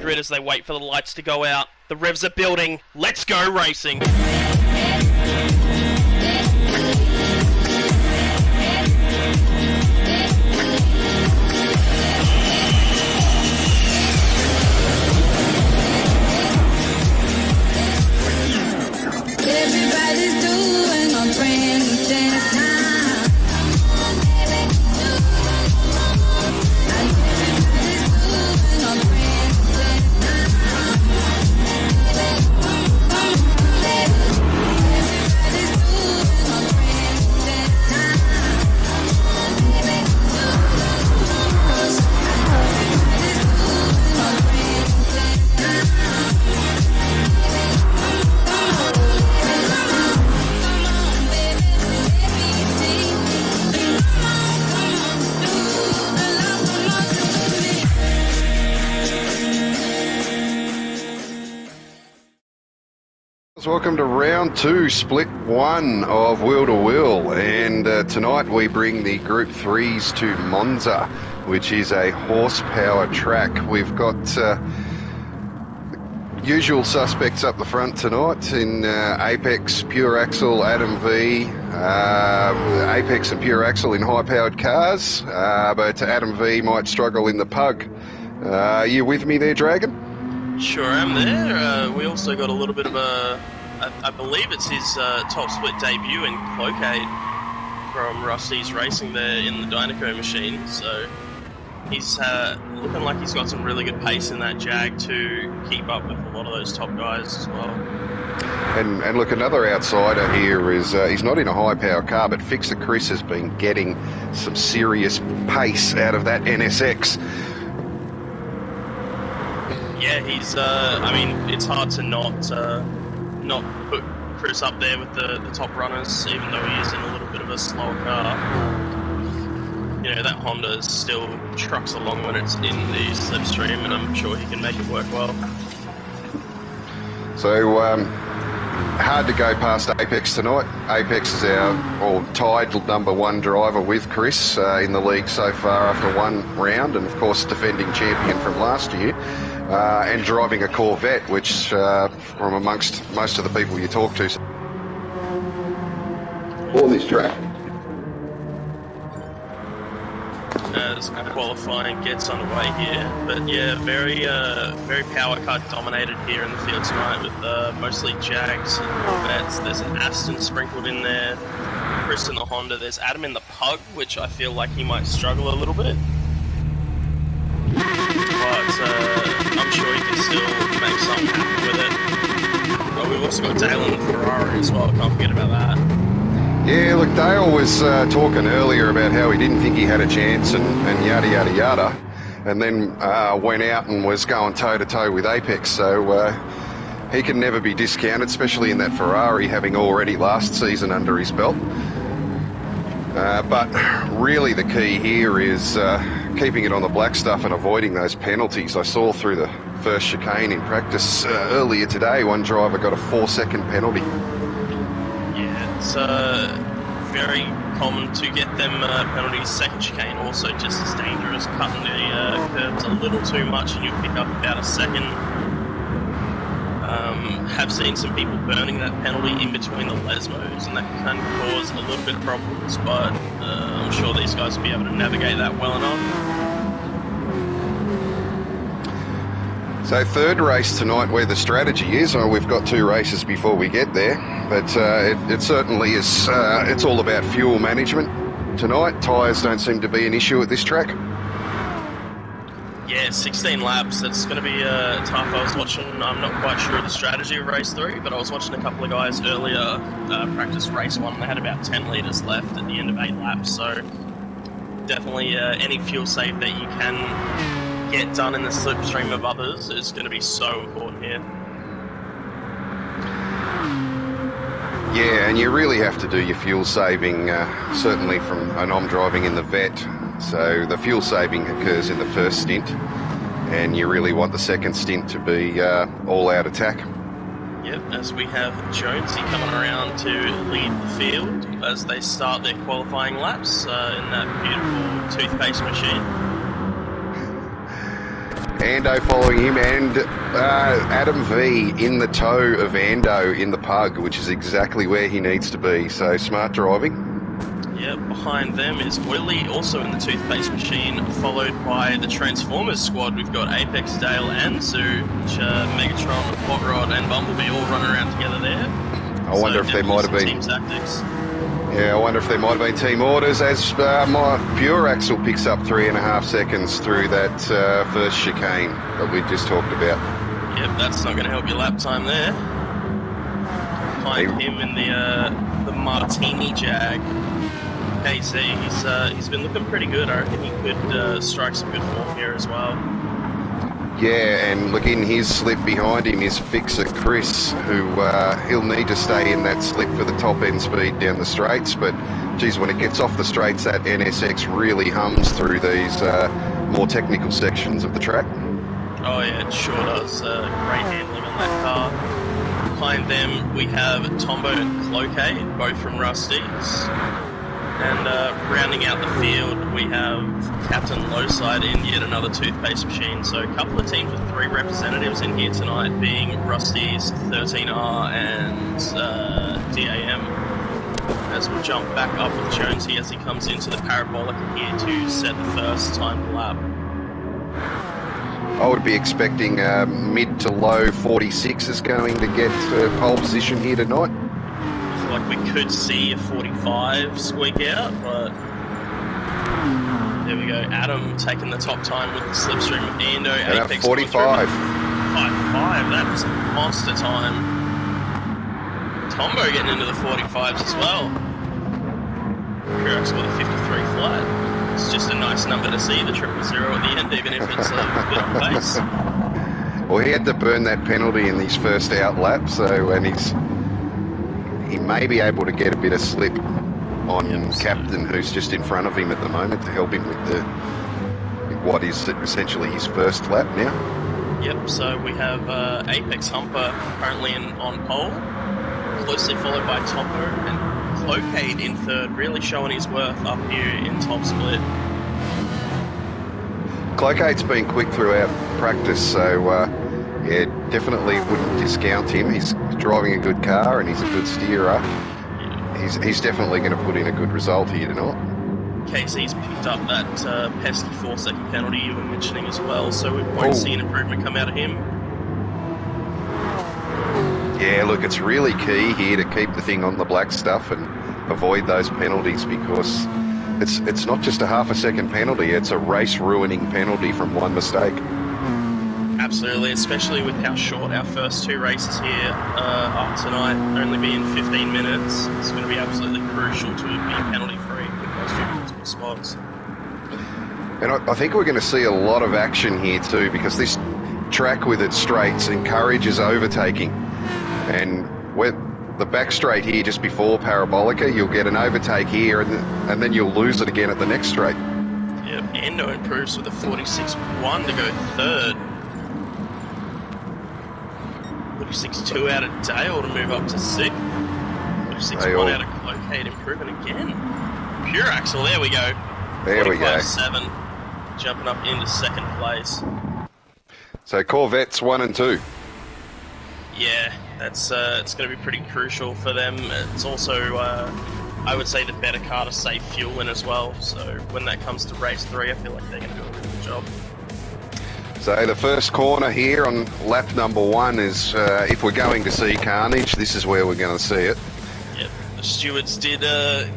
grid as they wait for the lights to go out. The revs are building. Let's go racing. Everybody's doing a brand new dance now. Welcome to round 2, split 1 of W2W, and tonight we bring the Group 3s to Monza, which is a horsepower track. We've got the usual suspects up the front tonight in Apex, Pure Axle, Adam V, Apex and Pure Axle in high-powered cars, but Adam V might struggle in the Pug. Are you with me there, Dragon? Sure am there. We also got a little bit of I believe it's his top split debut in Cloakade from Rusty's Racing there in the Dynaco machine, so he's looking like he's got some really good pace in that Jag to keep up with a lot of those top guys as well. And look, another outsider here is he's not in a high power car, but Fixer Chris has been getting some serious pace out of that NSX. Yeah, he's I mean, it's hard to not put Chris up there with the top runners, even though he is in a little bit of a slower car. You know, that Honda still trucks along when it's in the slipstream, and I'm sure he can make it work well. So, hard to go past Apex tonight. Apex is tied #1 driver with Chris in the league so far after one round, and of course defending champion from last year. And driving a Corvette, which from amongst most of the people you talk to, for this track. As qualifying gets underway here, but yeah, very power car dominated here in the field tonight with mostly Jags and Corvettes. There's an Aston sprinkled in there, Chris in the Honda. There's Adam in the Pug, which I feel like he might struggle a little bit. But I'm sure he can still make something happen with it. Well, we've also got Dale in the Ferrari as well, can't forget about that. Yeah, look, Dale was talking earlier about how he didn't think he had a chance and yada yada yada, and then went out and was going toe-to-toe with Apex, so he can never be discounted, especially in that Ferrari, having already last season under his belt. But really the key here is keeping it on the black stuff and avoiding those penalties. I saw through the first chicane in practice earlier today, one driver got a 4-second penalty. Yeah, it's very common to get them penalties. Second chicane also just as dangerous, cutting the curves a little too much and you'll pick up about a second. Have seen some people burning that penalty in between the Lesmos, and that can cause a little bit of problems, but I'm sure these guys will be able to navigate that well enough. So third race tonight where the strategy is, we've got 2 races before we get there, but it certainly is, it's all about fuel management tonight. Tyres don't seem to be an issue at this track. Yeah, 16 laps. That's going to be tough. I was watching, I'm not quite sure of the strategy of race 3, but I was watching a couple of guys earlier practice race 1, and they had about 10 litres left at the end of 8 laps, so definitely any fuel save that you can get done in the slipstream of others is going to be so important here. Yeah, and you really have to do your fuel saving, certainly and I'm driving in the Vet, so the fuel saving occurs in the first stint, and you really want the second stint to be all-out attack. Yep, as we have Jonesy coming around to lead the field as they start their qualifying laps in that beautiful toothpaste machine. Ando following him, and Adam V in the toe of Ando in the pug, which is exactly where he needs to be. So smart driving. Yeah, behind them is Oily, also in the toothpaste machine, followed by the Transformers squad. We've got Apex, Dale, and Zoo, which Megatron, Hot Rod, and Bumblebee all running around together there. I wonder if there might have been team tactics. Yeah, I wonder if there might have been team orders as my Pure Axle picks up 3.5 seconds through that first chicane that we just talked about. Yep, that's not going to help your lap time there. Behind him in the Martini Jag. KC, he's been looking pretty good. I reckon he could strike some good form here as well. Yeah, and look, in his slip behind him is Fixer Chris, who he'll need to stay in that slip for the top end speed down the straights. But geez, when it gets off the straights, that NSX really hums through these more technical sections of the track. Oh yeah, it sure does. Great handling on that car. Behind them we have Tombo and Cloquet, both from Rusty's. And rounding out the field, we have Captain Lowside in yet another toothpaste machine. So a couple of teams with 3 representatives in here tonight, being Rusty's, 13R, and DAM. As we'll jump back up with Jonesy as he comes into the Parabolica here to set the first time lap. I would be expecting mid to low 46s going to get pole position here tonight. Like we could see a 45 squeak out, but there we go. Adam taking the top time with the slipstream of Ando. Apex 45. 5.5, that's a monster time. Tombo getting into the 45s as well. Kurax with a 53 flat. It's just a nice number to see, the 000 at the end, even if it's a bit on pace. Well, he had to burn that penalty in his first out lap, so he may be able to get a bit of slip on Captain, who's just in front of him at the moment, to help him with what is essentially his first lap now. Yep, so we have Apex Humper currently on pole, closely followed by Tombo, and Cloquet in third, really showing his worth up here in top split. Cloquet's been quick throughout practice, so yeah, definitely wouldn't discount him. He's driving a good car and he's a good steerer. He's definitely going to put in a good result here tonight. Casey's picked up that pesky 4-second penalty you were mentioning as well, so we won't see an improvement come out of him. Yeah, look, it's really key here to keep the thing on the black stuff and avoid those penalties, because it's not just a half a second penalty, it's a race-ruining penalty from one mistake. Absolutely, especially with how short our first 2 races here are tonight, only being 15 minutes. It's going to be absolutely crucial to be penalty-free with those 2 multiple spots. And I think we're going to see a lot of action here too, because this track with its straights encourages overtaking. And with the back straight here just before Parabolica, you'll get an overtake here and then you'll lose it again at the next straight. Yep, Endo improves with a 46.1 to go third. 46.2 out of Dale to move up to 6th. 46.1 out of Cloquet improving again. Pure Axle, there we go. There we go. 7, jumping up into 2nd place. So Corvettes 1 and 2. Yeah, that's it's going to be pretty crucial for them. It's also, I would say, the better car to save fuel in as well. So when that comes to race 3, I feel like they're going to do a really good job. So the first corner here on lap number 1 is, if we're going to see carnage, this is where we're going to see it. Yep, the stewards did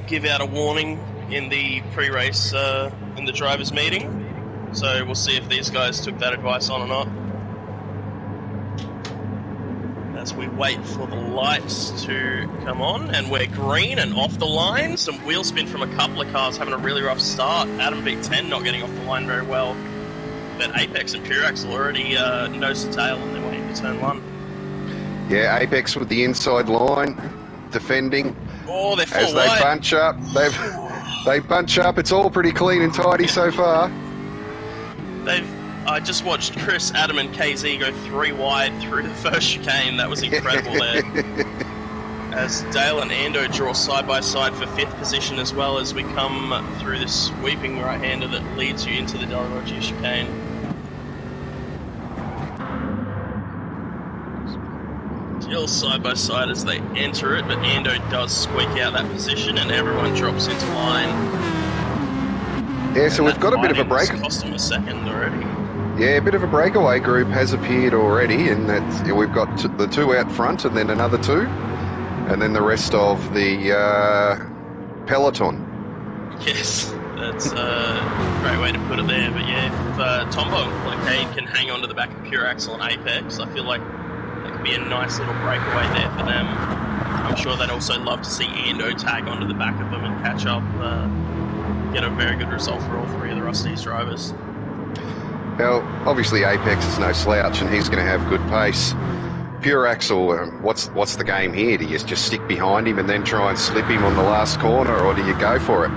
give out a warning in the pre-race, in the drivers' meeting. So we'll see if these guys took that advice on or not. As we wait for the lights to come on, and we're green and off the line. Some wheel spin from a couple of cars having a really rough start. Adam V10 not getting off the line very well. But Apex and Pure Axle already nose to tail and they're waiting for turn 1. Yeah, Apex with the inside line, defending. Oh, they're full as they wide. bunch up. They bunch up. It's all pretty clean and tidy so far. I just watched Chris, Adam, and KZ go 3 wide through the first chicane. That was incredible there. As Dale and Ando draw side by side for 5th position, as well as we come through this sweeping right-hander that leads you into the Delaware chicane. real side by side as they enter it, but Ando does squeak out that position and everyone drops into line. Yeah, so we've got a bit of a break. Cost him a second already. Yeah, a bit of a breakaway group has appeared already, and that's, we've got the two out front and then another two, and then the rest of the peloton. Yes, that's a great way to put it there. But yeah, if Tombo and Cloquet can hang on to the back of Pure Axle and Apex, I feel like that could be a nice little breakaway there for them. I'm sure they'd also love to see Ando tag onto the back of them and catch up, get a very good result for all three of the Rusty's drivers. Now, obviously Apex is no slouch and he's going to have good pace. Pure Axle, what's the game here? Do you just stick behind him and then try and slip him on the last corner, or do you go for it?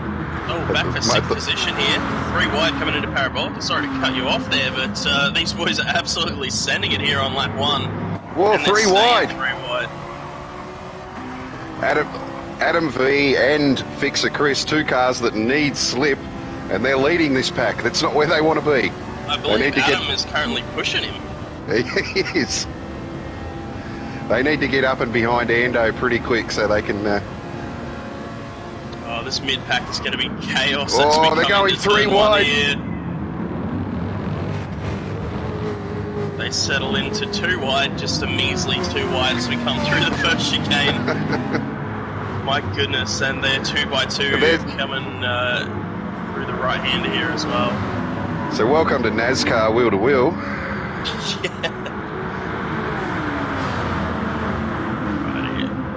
Oh, back for sixth position here. 3 wide coming into Parabolic. Sorry to cut you off there, but these boys are absolutely sending it here on lap 1. Whoa, 3 wide. 3 wide. Adam V and Fixer Chris, 2 cars that need slip, and they're leading this pack. That's not where they want to be. I believe Adam is currently pushing him. He is. They need to get up and behind Ando pretty quick so they can... Oh, this mid-pack is going to be chaos. Oh, they're going 3 wide. They settle into 2 wide, just a measly 2 wide as we come through the first chicane. My goodness, and they're 2x2 coming through the right hander here as well. So welcome to NASCAR wheel to wheel. Yeah.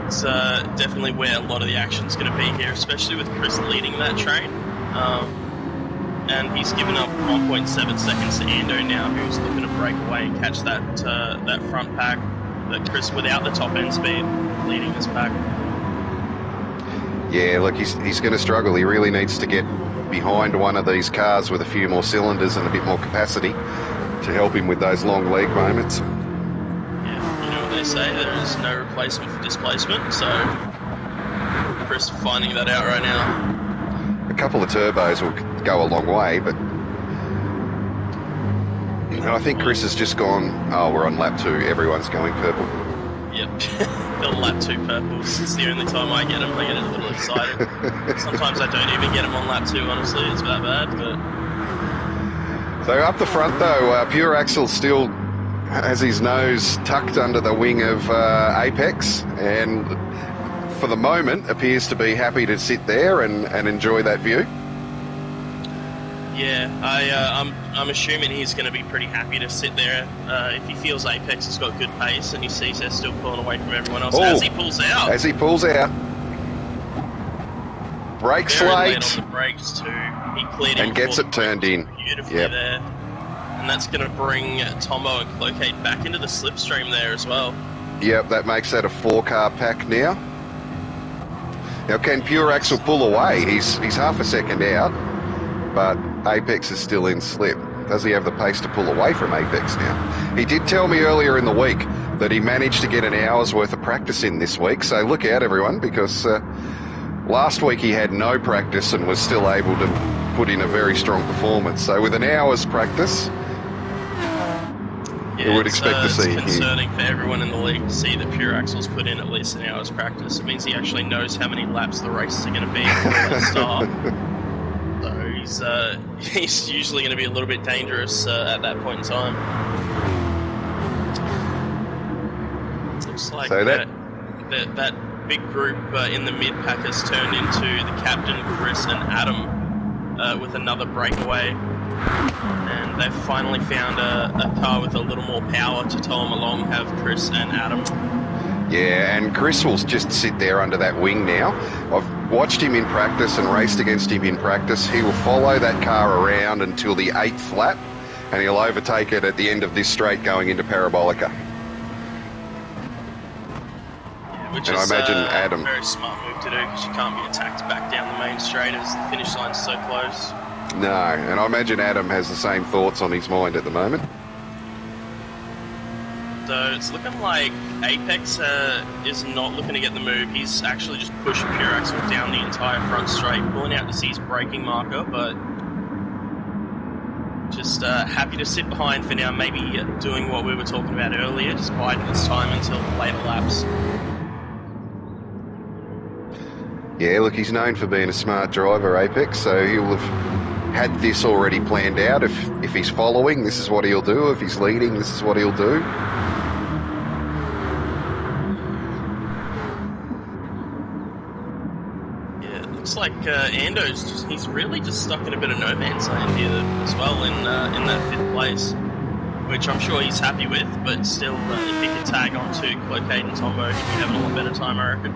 It's definitely where a lot of the action's going to be here, especially with Chris leading that train. And he's given up 1.7 seconds to Ando now, who's looking to break away and catch that that front pack. But Chris, without the top end speed, leading this pack. Yeah, look, he's going to struggle. He really needs to get behind one of these cars with a few more cylinders and a bit more capacity to help him with those long leg moments. Yeah, you know what they say, there is no replacement for displacement, so Chris finding that out right now. A couple of turbos will go a long way, but I think Chris has just gone, oh, we're on lap 2, everyone's going purple. Yep, the lap 2 purples. It's the only time I get them. I get a little excited. Sometimes I don't even get them on lap 2, honestly. It's that bad, but... So up the front, though, Pure Axle still has his nose tucked under the wing of Apex, and for the moment appears to be happy to sit there and enjoy that view. Yeah, I'm assuming he's going to be pretty happy to sit there if he feels Apex has got good pace and he sees they're still pulling away from everyone else as he pulls out. As he pulls out. Brakes late. On the brakes too. He cleared and gets it turned in. Beautifully there. And that's going to bring Tombo and Cloquet back into the slipstream there as well. Yep, that makes that a 4-car pack now. Now, can Pure Axle pull away? He's half a second out, but Apex is still in slip. Does he have the pace to pull away from Apex now? He did tell me earlier in the week that he managed to get an hour's worth of practice in this week, so look out, everyone, because last week he had no practice and was still able to put in a very strong performance. So with an hour's practice, yeah, we would expect to see. It's concerning for everyone in the league to see that Pure Axle's put in at least an hour's practice. It means he actually knows how many laps the races are going to be before they start. So he's usually going to be a little bit dangerous at that point in time. Looks like so that big group in the mid-pack has turned into the captain, Chris and Adam, with another breakaway. And they've finally found a car with a little more power to tow them along, have Chris and Adam. Yeah, and Chris will just sit there under that wing now. I've watched him in practice and raced against him in practice. He will follow that car around until the 8th lap, and he'll overtake it at the end of this straight going into Parabolica. Yeah, which and is I imagine Adam, a very smart move to do, because you can't be attacked back down the main straight as the finish line's so close. No, and I imagine Adam has the same thoughts on his mind at the moment. So it's looking like Apex is not looking to get the move. He's actually just pushing Pure Axle down the entire front straight, pulling out to see his braking marker, but just happy to sit behind for now, maybe doing what we were talking about earlier, just biding his time until later laps. Yeah, look, he's known for being a smart driver, Apex, so he'll have had this already planned out. If he's following, this is what he'll do. If he's leading, this is what he'll do. Yeah, it looks like Ando's he's really just stuck in a bit of no man's land here as well in that 5th place, which I'm sure he's happy with, but still, if he can tag on to Cloquet and Tombo, he'd be having a lot better time, I reckon.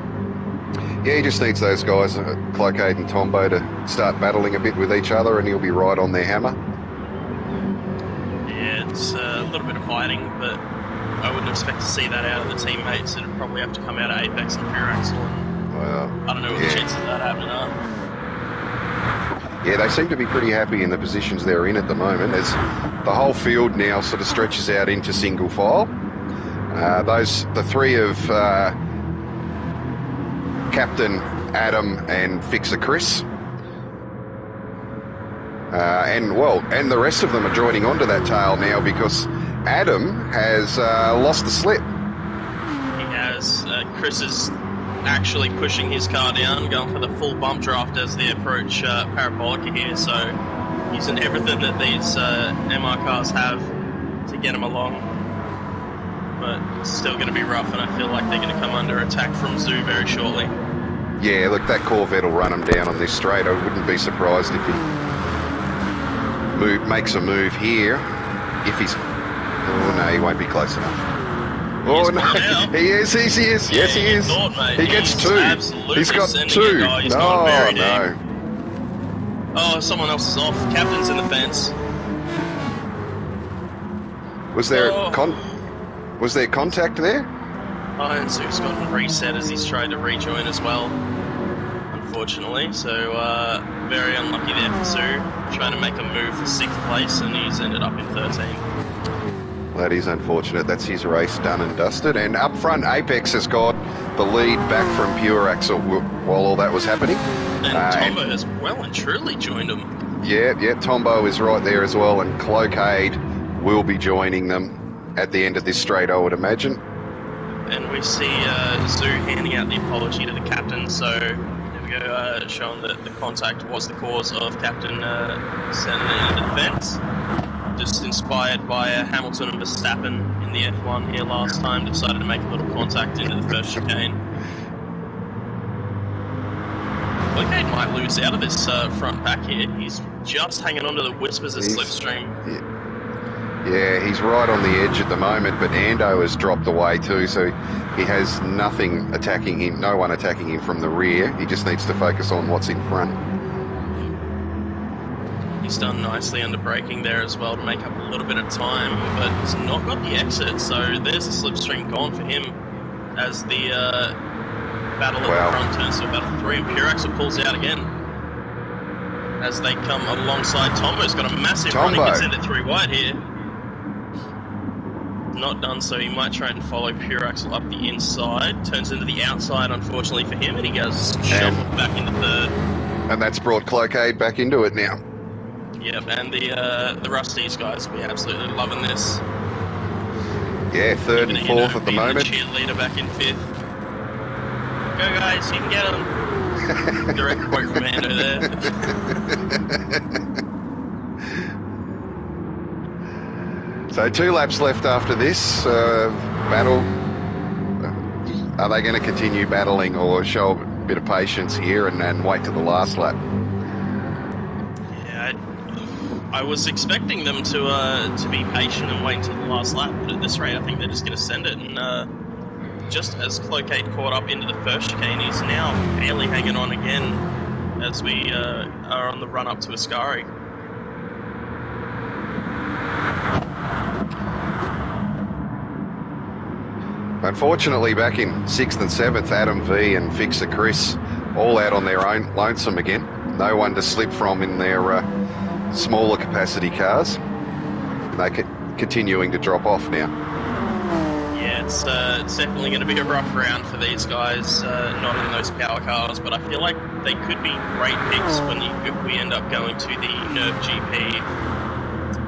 Yeah, he just needs those guys, Cloquet and Tombo, to start battling a bit with each other, and he'll be right on their hammer. Yeah, it's a little bit of fighting, but I wouldn't expect to see that out of the teammates. It'd probably have to come out of Apex and Pure Axel, and Well, I don't know what the chances of that happening are. Yeah, they seem to be pretty happy in the positions they're in at the moment, as the whole field now sort of stretches out into single file. The three of Captain Adam and Fixer Chris, and the rest of them are joining onto that tail now, because Adam has lost the slip. He has. Chris is actually pushing his car down, going for the full bump draft as they approach Parabolica here, so using everything that these MR cars have to get them along. But it's still going to be rough, and I feel like they're going to come under attack from Zoo very shortly. Yeah, look, that Corvette will run him down on this straight. I wouldn't be surprised if he makes a move here. If he's... Oh, no, he won't be close enough. Oh, no, he is. Yes, he is. He gets two. He's got two. No. Oh, someone else is off. Captain's in the fence. Was there contact there? Oh, and Zoo's gotten reset as he's tried to rejoin as well, unfortunately. So, very unlucky there for Zoo. Trying to make a move for 6th place, and he's ended up in 13. That is unfortunate. That's his race done and dusted. And up front, Apex has got the lead back from Pure Axel while all that was happening. And Tombo has well and truly joined him. Yeah, Tombo is right there as well, and Cloquet will be joining them at the end of this straight, I would imagine. And we see Zoo handing out the apology to the captain, so there we go, showing that the contact was the cause of Captain sending it into the fence. Just inspired by Hamilton and Verstappen in the F1 here last time, decided to make a little contact into the first chicane. Cloquet might lose out of this front pack here. He's just hanging on to the whispers of Slipstream. Yeah, he's right on the edge at the moment, but Ando has dropped away too, so he has nothing attacking him, no one attacking him from the rear. He just needs to focus on what's in front. He's done nicely under braking there as well to make up a little bit of time, but he's not got the exit, so there's the slipstream gone for him as the battle at the front turns to a battle 3, and Pure Axel pulls out again as they come alongside Tombo's got a massive run, he can send it 3 wide here. Not done, so he might try and follow Pure Axel up the inside, turns into the outside unfortunately for him, and he goes shuffled back into 3rd. And that's brought Cloquet back into it now. Yep, and the Rusties guys will be absolutely loving this. Yeah, 3rd and 4th at the moment. The cheerleader back in 5th. Go guys, you can get them. Direct quote from Ando there. So 2 laps left after this battle. Are they going to continue battling or show a bit of patience here and wait till the last lap? I was expecting them to be patient and wait until the last lap, but at this rate I think they're just going to send it, and just as Cloquet caught up into the first chicane, he's now barely hanging on again as we are on the run up to Ascari. Unfortunately, back in 6th and 7th, Adam V and Fixer Chris all out on their own lonesome again. No one to slip from in their smaller capacity cars. They're continuing to drop off now. Yeah, it's definitely going to be a rough round for these guys, not in those power cars, but I feel like they could be great picks if we end up going to the Nerf GP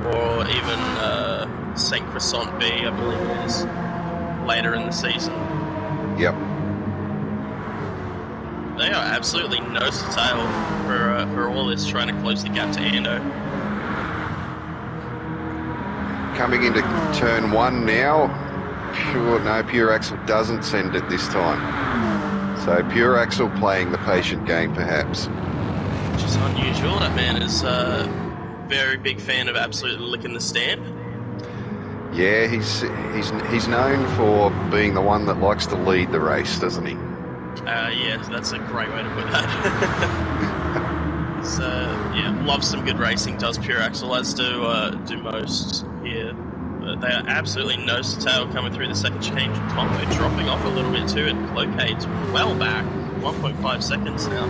or even St. Croissant B, I believe it is, later in the season. Yep. They are absolutely nose to tail for all this, trying to close the gap to Ando. Coming into turn 1 now. Pure Axel doesn't send it this time. So Pure Axel playing the patient game, perhaps. Which is unusual. That man is a very big fan of absolutely licking the stamp. Yeah, he's known for being the one that likes to lead the race, doesn't he? Yeah, that's a great way to put that. So yeah, loves some good racing. Does Pure Axel, as do most here. But they are absolutely nose to tail coming through the second change. Tombo dropping off a little bit too, and Clocade's well back, 1.5 seconds now.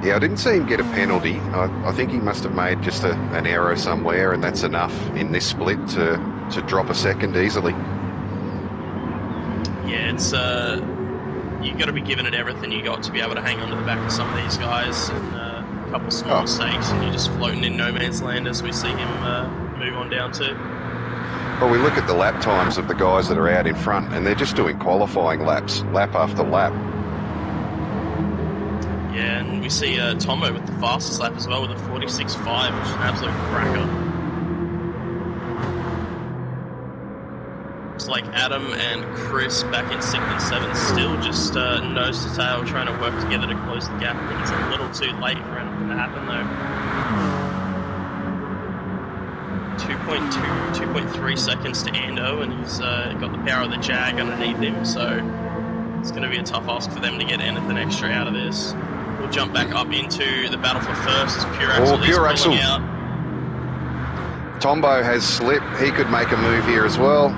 Yeah, I didn't see him get a penalty. I think he must have made just an error somewhere, and that's enough in this split to drop a second easily. Yeah, it's you've got to be giving it everything you got to be able to hang on to the back of some of these guys, and a couple small mistakes, and you're just floating in no man's land as we see him move on down to. Well, we look at the lap times of the guys that are out in front, and they're just doing qualifying laps, lap after lap. Yeah, and we see Tombo with the fastest lap as well, with a 46.5, which is an absolute cracker. Looks like Adam and Chris back in 6th and 7th, still just nose to tail, trying to work together to close the gap. I think it's a little too late for anything to happen, though. 2.3 seconds to Ando, and he's got the power of the Jag underneath him, so it's going to be a tough ask for them to get anything extra out of this. We'll jump back up into the battle for first as Pure Axel is pulling out. Tombo has slipped. He could make a move here as well.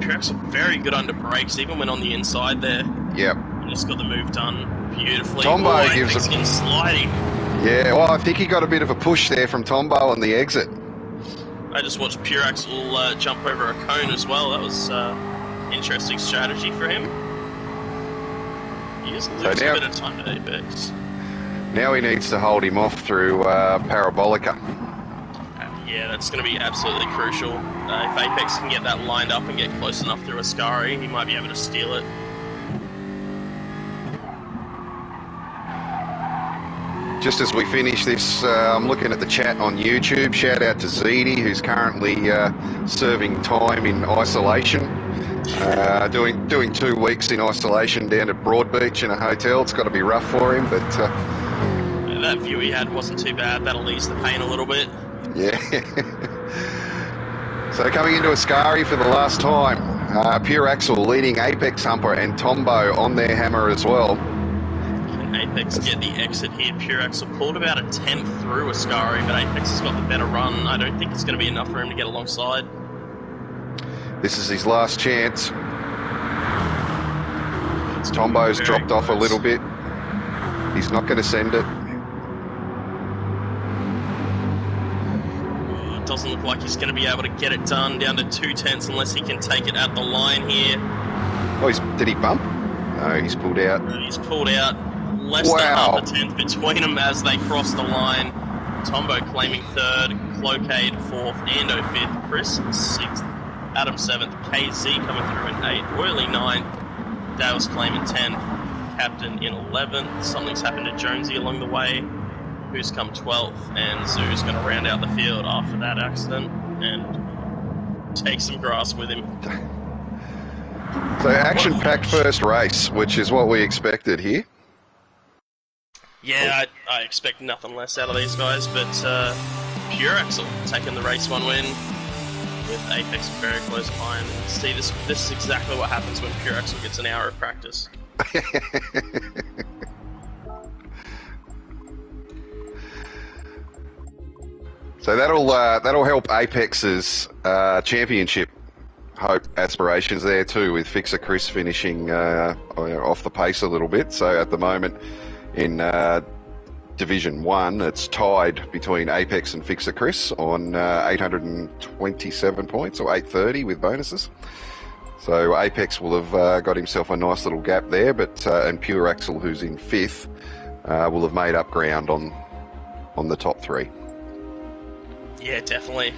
Pure Axel very good under brakes, even when on the inside there. Yep. And just got the move done beautifully. Tombo gives him sliding. Yeah, well, I think he got a bit of a push there from Tombo on the exit. I just watched Pure Axel jump over a cone as well. That was interesting strategy for him. He is losing a bit of time to Apex. Now he needs to hold him off through Parabolica. Yeah, that's going to be absolutely crucial. If Apex can get that lined up and get close enough through Ascari, he might be able to steal it. Just as we finish this, I'm looking at the chat on YouTube. Shout out to Zedi, who's currently serving time in isolation. Doing 2 weeks in isolation down at Broadbeach in a hotel. It's got to be rough for him, but... that view he had wasn't too bad. That'll ease the pain a little bit. Yeah. So coming into Ascari for the last time, Pure Axel leading Apex Humper and Tombo on their hammer as well. Can Apex get the exit here? Pure Axel pulled about a 10th through Ascari, but Apex has got the better run. I don't think it's going to be enough for him to get alongside. This is his last chance. Tombo's dropped off a little bit. He's not going to send it. It doesn't look like he's going to be able to get it done down to 2/10 unless he can take it at the line here. Oh, did he bump? No, he's pulled out. He's pulled out. Less than half a tenth between them as they cross the line. Tombo claiming 3rd, Clocade 4th, Ando 5th, Chris 6th, Adam 7th, KZ coming through in 8th, Oily 9th, Dale's claiming 10th, Captain in 11th. Something's happened to Jonesy along the way, who's come 12th, and Zoo's going to round out the field after that accident and take some grass with him. So action-packed first race, which is what we expected here. Yeah, I expect nothing less out of these guys, but Pure Axel taking the race 1 win with Apex very close behind. And see, this is exactly what happens when Pure Axel gets an hour of practice. So that'll help Apex's championship aspirations there too, with Fixer Chris finishing off the pace a little bit. So at the moment in Division 1, it's tied between Apex and Fixer Chris on 827 points, or 830 with bonuses. So Apex will have got himself a nice little gap there, but and Pure Axel, who's in 5th, will have made up ground on on the top three. Yeah, definitely.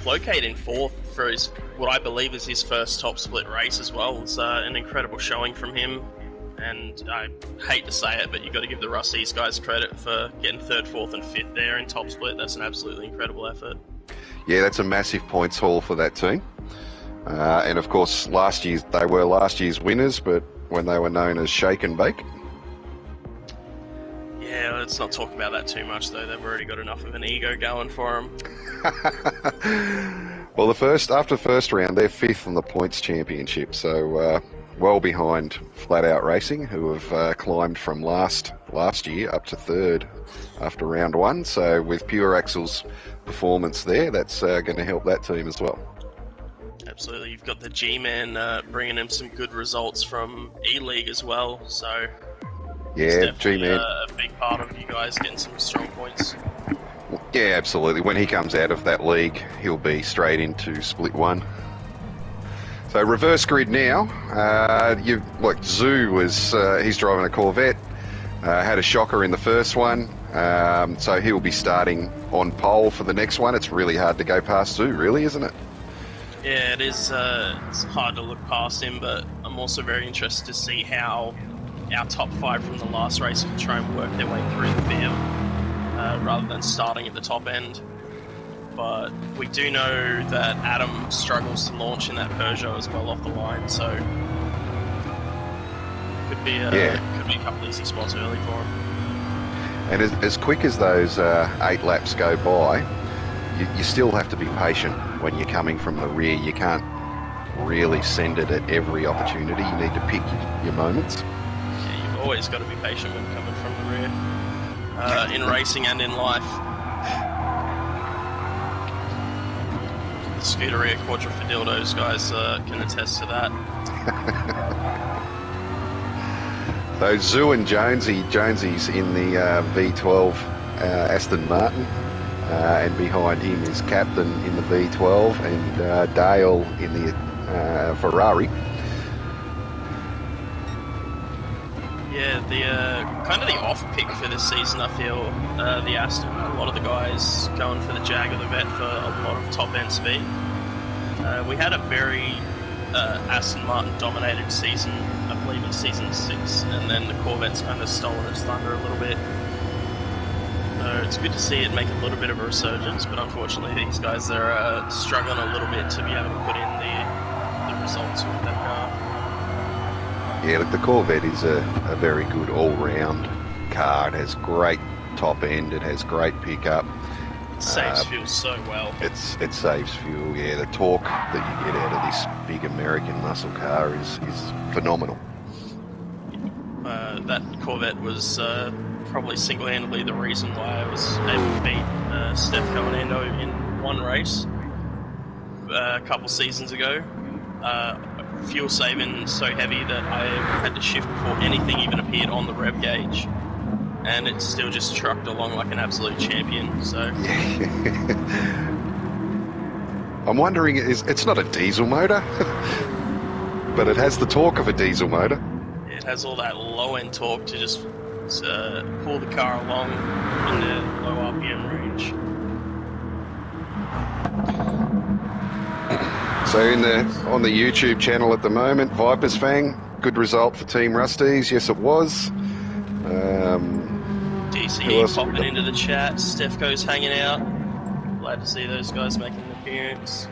Clocate in fourth for his, what I believe is his first top split race as well. It's an incredible showing from him. And I hate to say it, but you've got to give the Rusties guys credit for getting third, fourth, and fifth there in top split. That's an absolutely incredible effort. Yeah, that's a massive points haul for that team. And of course, they were last year's winners, but when they were known as Shake and Bake. Yeah, let's not talk about that too much, though. They've already got enough of an ego going for them. Well, after the first round, they're fifth on the points championship, so well behind Flat Out Racing, who have climbed from last year up to third after round one. So with Pure Axle's performance there, that's going to help that team as well. Absolutely. You've got the G-Man bringing him some good results from E-League as well, so yeah, G-Man. A big part of you guys getting some strong points. Yeah, absolutely. When he comes out of that league, he'll be straight into split one. So reverse grid now. Zoo he's driving a Corvette. Had a shocker in the first one, so he'll be starting on pole for the next one. It's really hard to go past Zoo, really, isn't it? Yeah, it is. It's hard to look past him, but I'm also very interested to see how our top five from the last race can try and work their way through the field rather than starting at the top end. But we do know that Adam struggles to launch in that Peugeot as well off the line, so could be a couple easy spots early for him. And as quick as those 8 laps go by, you still have to be patient when you're coming from the rear. You can't really send it at every opportunity. You need to pick your moments. Yeah, you've always got to be patient when coming from the rear, in racing and in life. The Scuderia Quadrifidildos guys can attest to that. So Zoo and Jonesy's in the V12 Aston Martin, and behind him is Captain in the V12 and Dale in the Ferrari. Yeah, the kind of the off pick for this season, I feel, the Aston. A lot of the guys going for the Jag or the Vet for a lot of top end speed. We had a very Aston Martin dominated season, I believe in season 6, and then the Corvette's kind of stolen its thunder a little bit. So it's good to see it make a little bit of a resurgence, but unfortunately these guys are struggling a little bit to be able to put in the results with that car. Yeah, look, the Corvette is a very good all-round car. It has great top end, it has great pickup. It saves fuel so well. It saves fuel, yeah. The torque that you get out of this big American muscle car is phenomenal. That Corvette was probably single-handedly the reason why I was able to beat Steph Cohenando in one race a couple seasons ago. Fuel saving so heavy that I had to shift before anything even appeared on the rev gauge, and it still just trucked along like an absolute champion. So I'm wondering, it's not a diesel motor, but it has the torque of a diesel motor. It has all that low end torque to just pull the car along in the low RPM range. So on the YouTube channel at the moment, Viper's Fang, good result for Team Rusties. Yes, it was. DCE popping into the chat. Stefco's hanging out. Glad to see those guys making an appearance.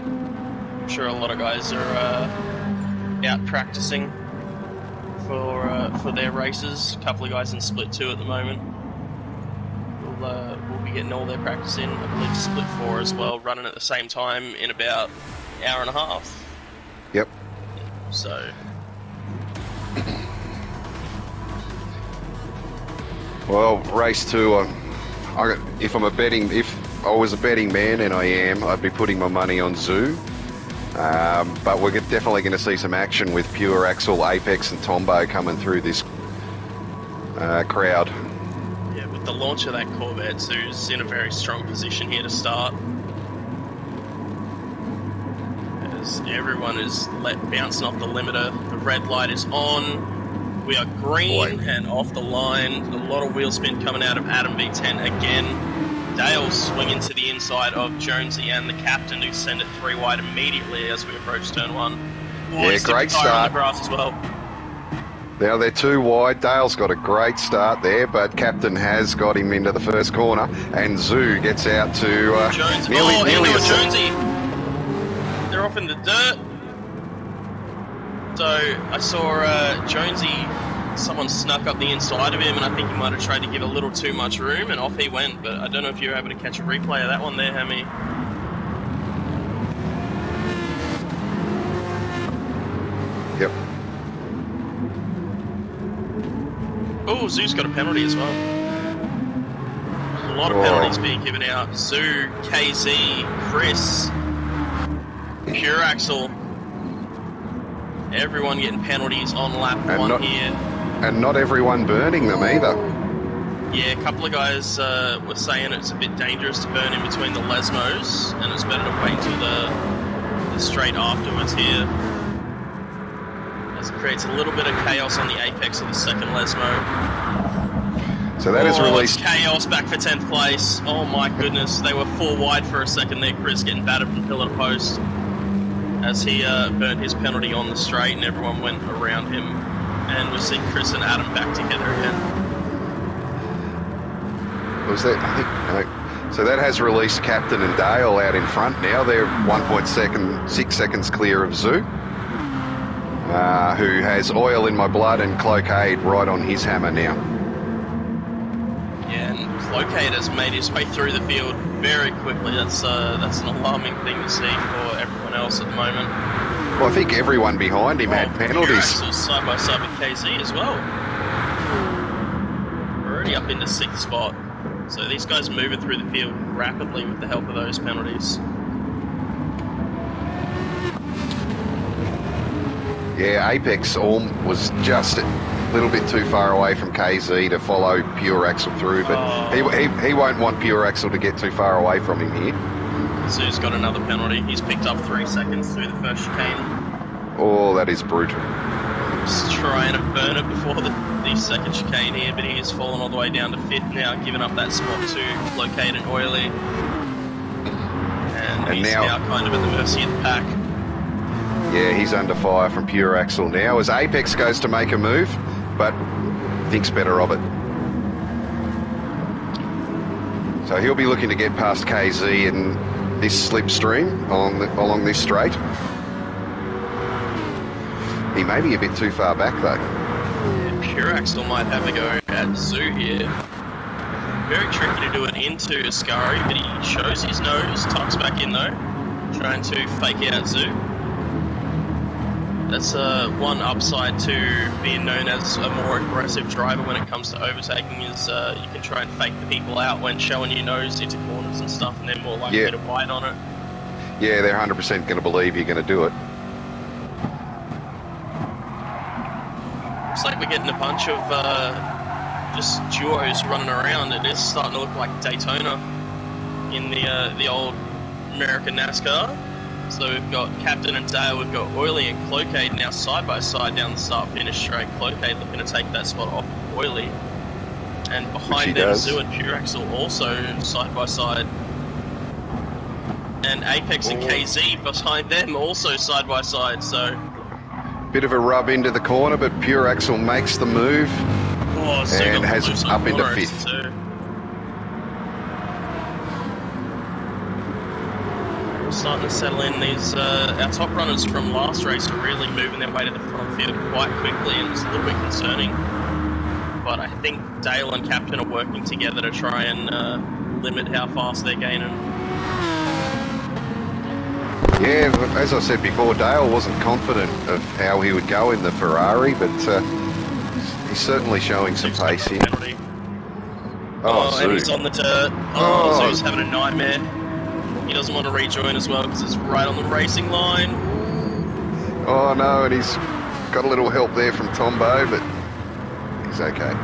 I'm sure a lot of guys are out practicing for their races. A couple of guys in Split 2 at the moment. We'll be getting all their practice in. I believe Split 4 as well, running at the same time in about an hour and a half. Yep. So. Well, race 2. If I was a betting man, and I am, I'd be putting my money on Zoo. But we're definitely going to see some action with Pure Axle, Apex, and Tombo coming through this crowd. Yeah, with the launch of that Corvette, Zoo's in a very strong position here to start. As everyone is bouncing off the limiter, the red light is on. We are green and off the line. A lot of wheel spin coming out of Adam V10 again. Dale swinging to the inside of Jonesy and the captain, who send it 3 wide immediately as we approach turn 1. Yeah, great start. On the grass as well. Now they're 2 wide. Dale's got a great start there, but captain has got him into the first corner, and Zoo gets out to Jones. nearly a Jonesy. They're off in the dirt. So I saw Jonesy. Someone snuck up the inside of him, and I think he might have tried to give a little too much room, and off he went. But I don't know if you were able to catch a replay of that one there, Hammy. Yep. Oh, Zoo's got a penalty as well. A lot of penalties being given out. Zoo, KZ, Chris, Pure Axel. Everyone getting penalties on lap 1 here. And not everyone burning them either. Yeah, a couple of guys were saying it's a bit dangerous to burn in between the Lesmos, and it's better to wait until the straight afterwards here. As it creates a little bit of chaos on the apex of the second Lesmo. So that is released. Chaos back for 10th place. Oh my goodness, they were 4 wide for a second there. Chris getting battered from pillar to post as he burned his penalty on the straight, and everyone went around him. And we see Chris and Adam back together again. Was that? I think. So that has released Captain and Dale out in front now. They're 1.6 seconds clear of Zoo, who has Oil in My Blood and Cloakade right on his hammer now. Yeah, and Cloakade has made his way through the field very quickly. That's an alarming thing to see for everyone else at the moment. Well, I think everyone behind him had penalties. Side by side with KZ as well. We're already up into 6th spot. So these guys moving through the field rapidly with the help of those penalties. Yeah, Apex was just a little bit too far away from KZ to follow Pure Axel through, but he won't want Pure Axel to get too far away from him here. Zoo's got another penalty. He's picked up 3 seconds through the first chicane. Oh, that is brutal. Just trying to burn it before the second chicane here, but he has fallen all the way down to 5th now, giving up that spot to Cloakade and Oily. And he's now kind of at the mercy of the pack. Yeah, he's under fire from Pure Axel now as Apex goes to make a move, but thinks better of it. So he'll be looking to get past KZ in this slipstream along this straight. He may be a bit too far back though. Yeah, Pure Axel might have a go at Zoo here. Very tricky to do it into Ascari, but he shows his nose, tucks back in though, trying to fake out Zoo. That's one upside to being known as a more aggressive driver when it comes to overtaking is you can try and fake the people out when showing your nose into corners and stuff, and they're more likely to bite on it. Yeah, they're 100% going to believe you're going to do it. Looks like we're getting a bunch of just duos running around. It is starting to look like Daytona in the old American NASCAR. So we've got Captain and Dale, we've got Oily and Cloakade now side by side down the start-finish straight. Cloakade looking to take that spot off of Oily. And behind them, Zoo and Pure Axel also side by side. And Apex and KZ behind them also side by side, so... Bit of a rub into the corner, but Pure Axel makes the move and has up into 5th. Too. Starting to settle in. These our top runners from last race are really moving their way to the front field quite quickly, and it's a little bit concerning. But I think Dale and Captain are working together to try and limit how fast they're gaining. Yeah, as I said before, Dale wasn't confident of how he would go in the Ferrari, but he's certainly showing some pace here. And he's on the dirt. Zoo's having a nightmare. He doesn't want to rejoin as well because it's right on the racing line. Oh no, and he's got a little help there from Tombo, but he's okay.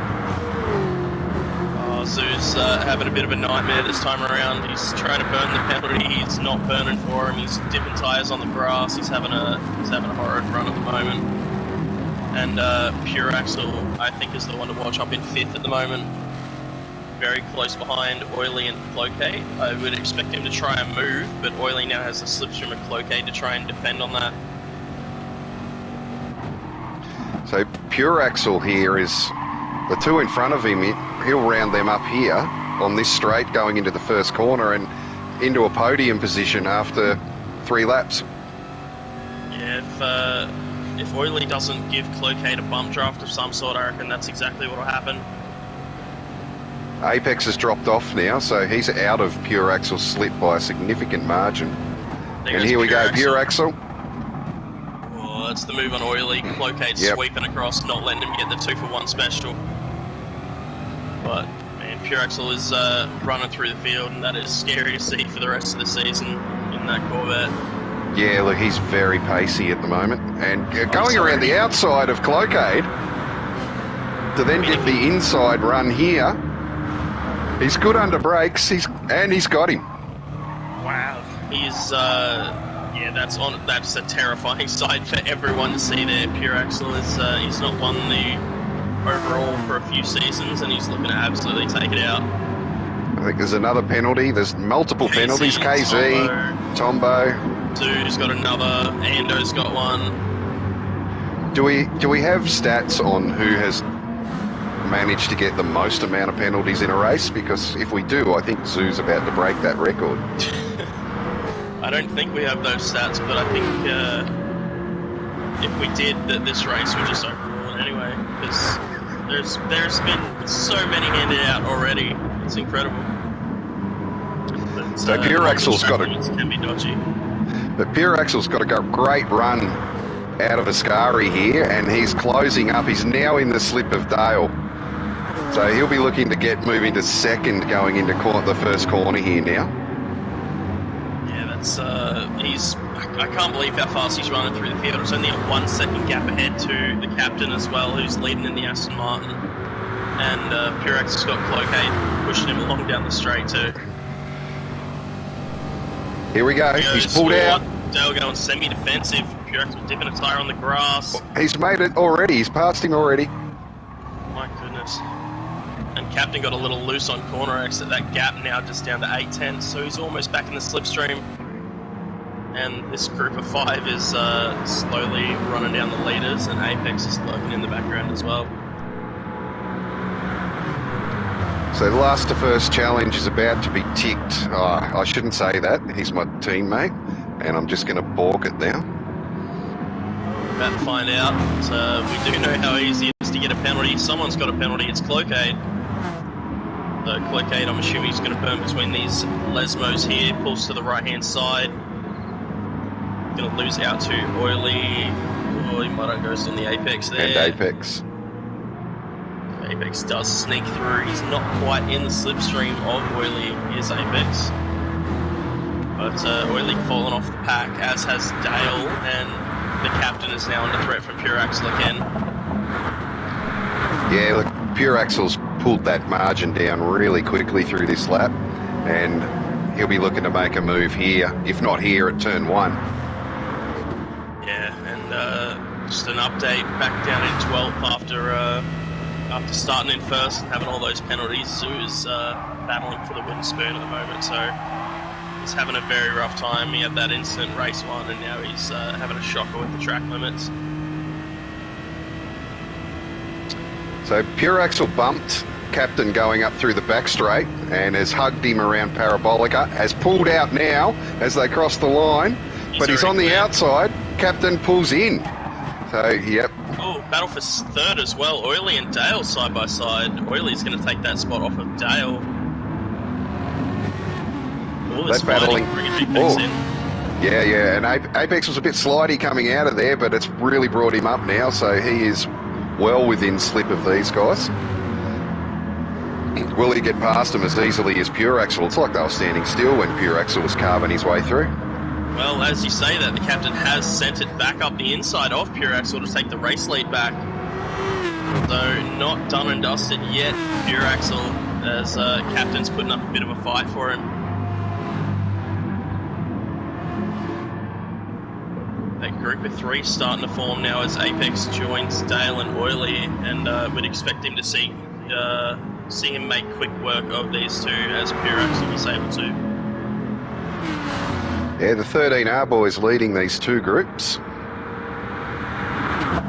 Zoo's having a bit of a nightmare this time around. He's trying to burn the penalty. He's not burning for him. He's dipping tyres on the grass. He's having a horrid run at the moment. And Pure Axel, I think, is the one to watch up in 5th at the moment. Very close behind Oily and Clocade. I would expect him to try and move, but Oily now has a slipstream of Clocade to try and defend on that. So Pure Axel here is the two in front of him. He'll round them up here on this straight going into the first corner and into a podium position after 3 laps. Yeah, if Oily doesn't give Clocade a bump draft of some sort, I reckon that's exactly what will happen. Apex has dropped off now, so he's out of Pure Axel's slip by a significant margin. And here we go, Pure Axel. Oh, that's the move on Oily. Clocade sweeping across, not letting him get the 2-for-1 special. But, man, Pure Axel is running through the field, and that is scary to see for the rest of the season in that Corvette. Yeah, look, he's very pacey at the moment. And going around the outside of Clocade to then get the inside run here. He's good under brakes, he's got him. Wow. He's, yeah, that's a terrifying sight for everyone to see there. Pure Axel is, he's not won the overall for a few seasons, and he's looking to absolutely take it out. I think there's another penalty. There's multiple penalties. KZ, Tombo. Dude's got another. Ando's got one. Do we have stats on who has managed to get the most amount of penalties in a race? Because if we do, I think Zoo's about to break that record. I don't think we have those stats, but I think if we did, that this race would just overrule it anyway. Because there's been so many handed out already. It's incredible. But, so Pure Axel's got can be dodgy. But Pure Axel's got a great run out of Ascari here, and he's closing up. He's now in the slip of Dale. So he'll be looking to get moving to second going into the first corner here now. Yeah, that's I can't believe how fast he's running through the field. It's only a 1 second gap ahead to the captain as well, who's leading in the Aston Martin. And Pure Axel's got Clocade pushing him along down the straight too. Here we go. He's pulled out. Dale going semi-defensive. Pure Axel dipping a tyre on the grass. He's made it already. He's passed him already. My goodness. And Captain got a little loose on corner exit. That gap now just down to 8/10, so he's almost back in the slipstream. And this group of 5 is slowly running down the leaders, and Apex is lurking in the background as well. So the last to first challenge is about to be ticked. Oh, I shouldn't say that. He's my teammate, and I'm just going to balk it now. About to find out. We do know how easy it is to get a penalty. Someone's got a penalty. It's Clocade. So Clocade, I'm assuming he's going to burn between these Lesmos here. Pulls to the right-hand side. Going to lose out to Oily. Oh, he might have goes on the Apex there. And Apex. Apex does sneak through. He's not quite in the slipstream of Oily. Here's Apex. But Oily fallen off the pack, as has Dale, and the captain is now under threat from Pure Axel again. Yeah, look, Pure Axel's pulled that margin down really quickly through this lap, and he'll be looking to make a move here, if not here at turn 1. Yeah, and just an update, back down in 12th after starting in first and having all those penalties. Zoo is battling for the wooden spoon at the moment, so he's having a very rough time. He had that incident race 1, and now he's having a shocker with the track limits. So Pure Axel bumped Captain going up through the back straight and has hugged him around Parabolica, has pulled out now as they cross the line, but he's on the outside. Captain pulls in. So, yep. Oh, battle for third as well. Oily and Dale side by side. Oily's going to take that spot off of Dale. All this battling. Bringing Apex in. Yeah, and Apex was a bit slidey coming out of there, but it's really brought him up now, so he is well within slip of these guys. Will he get past him as easily as Pure Axel? It's like they were standing still when Pure Axel was carving his way through. Well, as you say that, the captain has sent it back up the inside of Pure Axel to take the race lead back. So, not done and dusted yet, Pure Axel, as captain's putting up a bit of a fight for him. group of three starting to form now as Apex joins Dale and Oily, and we'd expect him to see him make quick work of these two as Pure Axel was able to. Yeah, the 13R boys leading these two groups.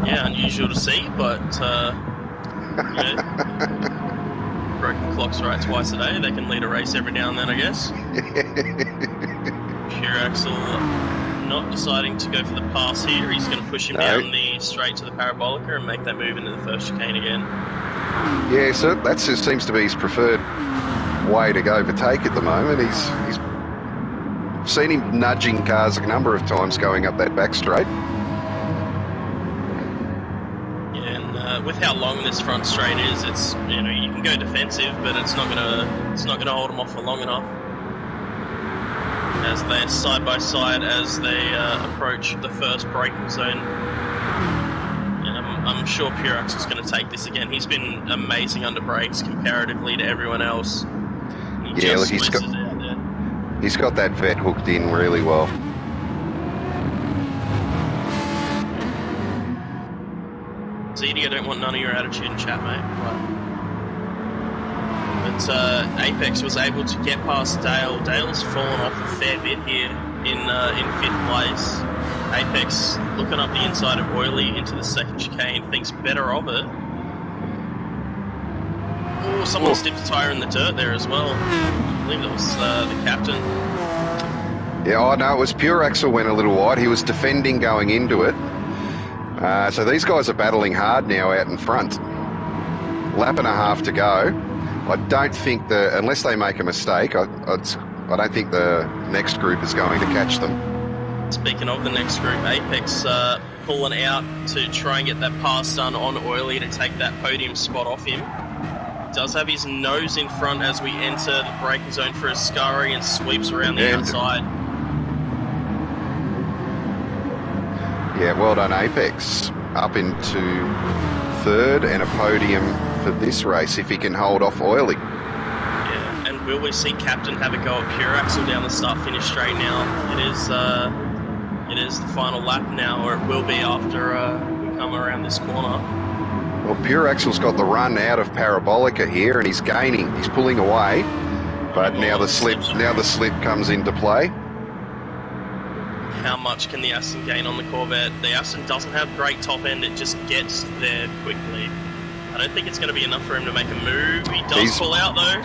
Yeah, unusual to see, but broken clocks right twice a day. They can lead a race every now and then, I guess. Pure Axel not deciding to go for the pass here. He's going to push him down the straight to the Parabolica and make that move into the first chicane again. Yeah, so that just seems to be his preferred way to go for take at the moment. He's seen him nudging cars a number of times going up that back straight. With how long this front straight is, it's you can go defensive, but it's not gonna hold them off for long enough. As they're side by side as they approach the first braking zone, and I'm sure Pure Axel's going to take this again. He's been amazing under brakes comparatively to everyone else. He's got that vet hooked in really well. ZD, I don't want none of your attitude in chat, mate. But Apex was able to get past Dale. Dale's fallen off a fair bit here in 5th place. Apex looking up the inside of Oily into the second chicane, thinks better of it. Oh, someone dipped a tyre in the dirt there as well. I believe that was the captain. Yeah, no, it was Pure Axel went a little wide. He was defending going into it. So these guys are battling hard now out in front. Lap and a half to go. I don't think unless they make a mistake, I don't think the next group is going to catch them. Speaking of the next group, Apex pulling out to try and get that pass done on Oily to take that podium spot off him. Does have his nose in front as we enter the braking zone for Ascari and sweeps around the outside. Yeah, well done, Apex. Up into 3rd and a podium for this race if he can hold off Oily. Yeah, and will we see Captain have a go at Pure Axel down the start-finish straight now? It is the final lap now, or it will be after we come around this corner. Well, Pure Axel's got the run out of Parabolica here, and he's gaining. He's pulling away, but now the slip comes into play. How much can the Aston gain on the Corvette? The Aston doesn't have great top end, it just gets there quickly. I don't think it's going to be enough for him to make a move. He does pull out though.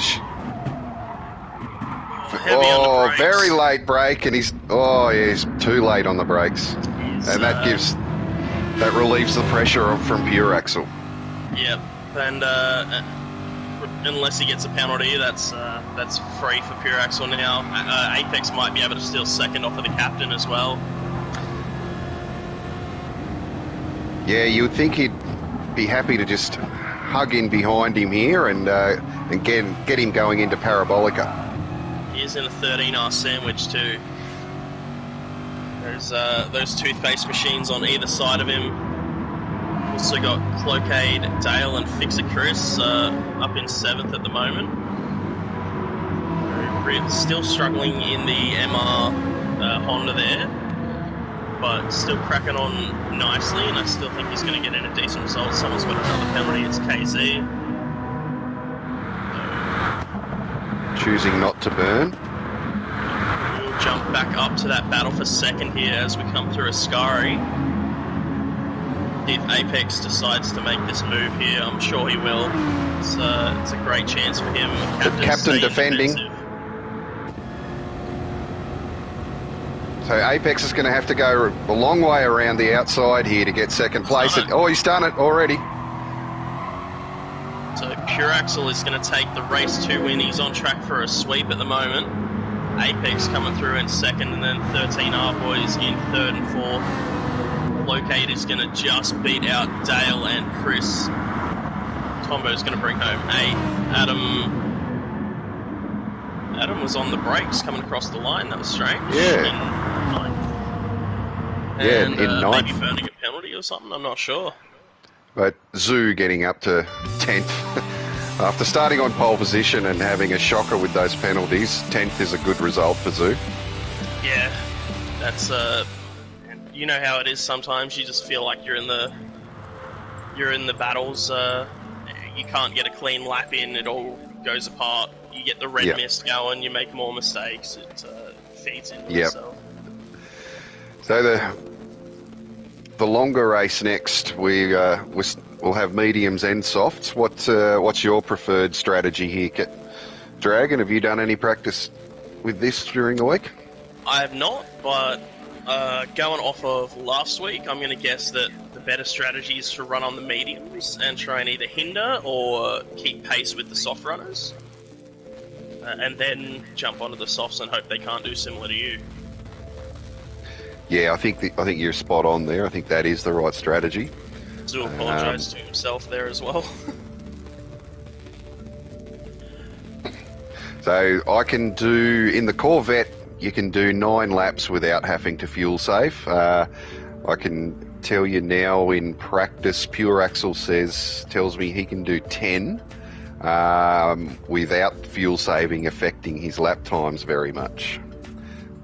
Heavy on the brakes. Very late brake, and he's too late on the brakes. And that relieves the pressure from Pure Axel. Yep, and unless he gets a penalty, that's free for Pure Axel now. Apex might be able to steal second off of the captain as well. Yeah, you would think he'd be happy to just hug in behind him here and get him going into Parabolica. He is in a 13R sandwich too. There's those toothpaste machines on either side of him. Also got Cloakade, Dale and Fixer Chris up in 7th at the moment. Still struggling in the MR Honda there, but still cracking on nicely, and I still think he's going to get in a decent result. Someone's got another penalty, it's KZ. Choosing not to burn. We'll jump back up to that battle for second here as we come through Ascari. If Apex decides to make this move here, I'm sure he will. It's a great chance for him. Captain defending. So Apex is going to have to go a long way around the outside here to get second place. He's done it already. So Pure Axel is going to take the race 2 win. He's on track for a sweep at the moment. Apex coming through in second, and then 13R boys in 3rd and 4th. Locate is going to just beat out Dale and Chris. Tombo's going to bring home 8th. Adam was on the brakes coming across the line. That was strange. Yeah. In 9th. In 9th. Maybe burning a penalty or something. I'm not sure. But Zoo getting up to 10th. After starting on pole position and having a shocker with those penalties, 10th is a good result for Zoo. Yeah, that's you know how it is sometimes. You just feel like you're in the battles. You can't get a clean lap in. It all goes apart. You get the red mist going. You make more mistakes. It feeds into itself. So the longer race next, we'll have mediums and softs. What's your preferred strategy here, Dragon? Have you done any practice with this during the week? I have not, but going off of last week, I'm going to guess that the better strategy is to run on the mediums and try and either hinder or keep pace with the soft runners, and then jump onto the softs and hope they can't do similar to you. Yeah, I think you're spot on there. I think that is the right strategy. To apologise to himself there as well. So I can do, in the Corvette, you can do 9 laps without having to fuel save. I can tell you now in practice, Pure Axle tells me he can do 10 without fuel saving affecting his lap times very much.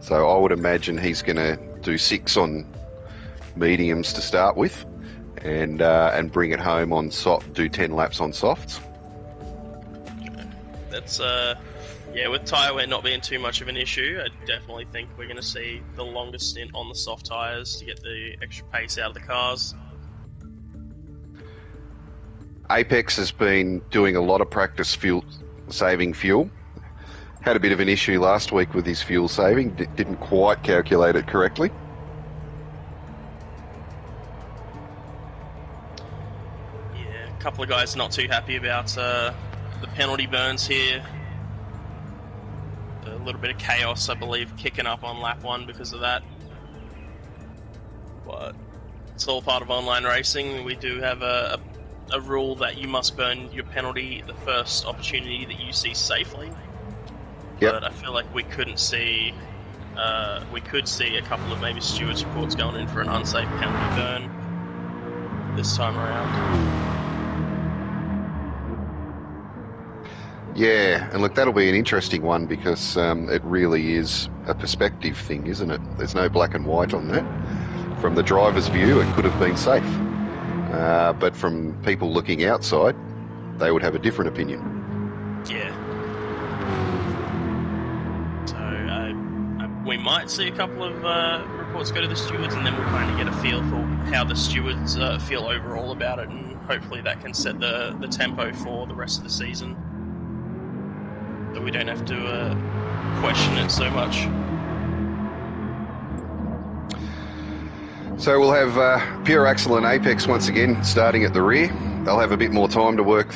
So I would imagine he's going to do 6 on mediums to start with, and bring it home on do 10 laps on softs. That's with tyre wear not being too much of an issue, I definitely think we're going to see the longest stint on the soft tyres to get the extra pace out of the cars. Apex has been doing a lot of practice saving fuel. Had a bit of an issue last week with his fuel saving. Didn't quite calculate it correctly. Yeah, a couple of guys not too happy about the penalty burns here. A little bit of chaos, I believe, kicking up on lap 1 because of that. But it's all part of online racing. We do have a rule that you must burn your penalty the first opportunity that you see safely. Yep. But I feel like we could see a couple of maybe stewards' reports going in for an unsafe penalty burn this time around. Yeah, and look, that'll be an interesting one because it really is a perspective thing, isn't it? There's no black and white on that. From the driver's view, it could have been safe. But from people looking outside, they would have a different opinion. Yeah. So we might see a couple of reports go to the stewards, and then we'll kind of get a feel for how the stewards feel overall about it, and hopefully that can set the tempo for the rest of the season. So we don't have to question it so much. So we'll have Pure Axle and Apex once again starting at the rear. They'll have a bit more time to work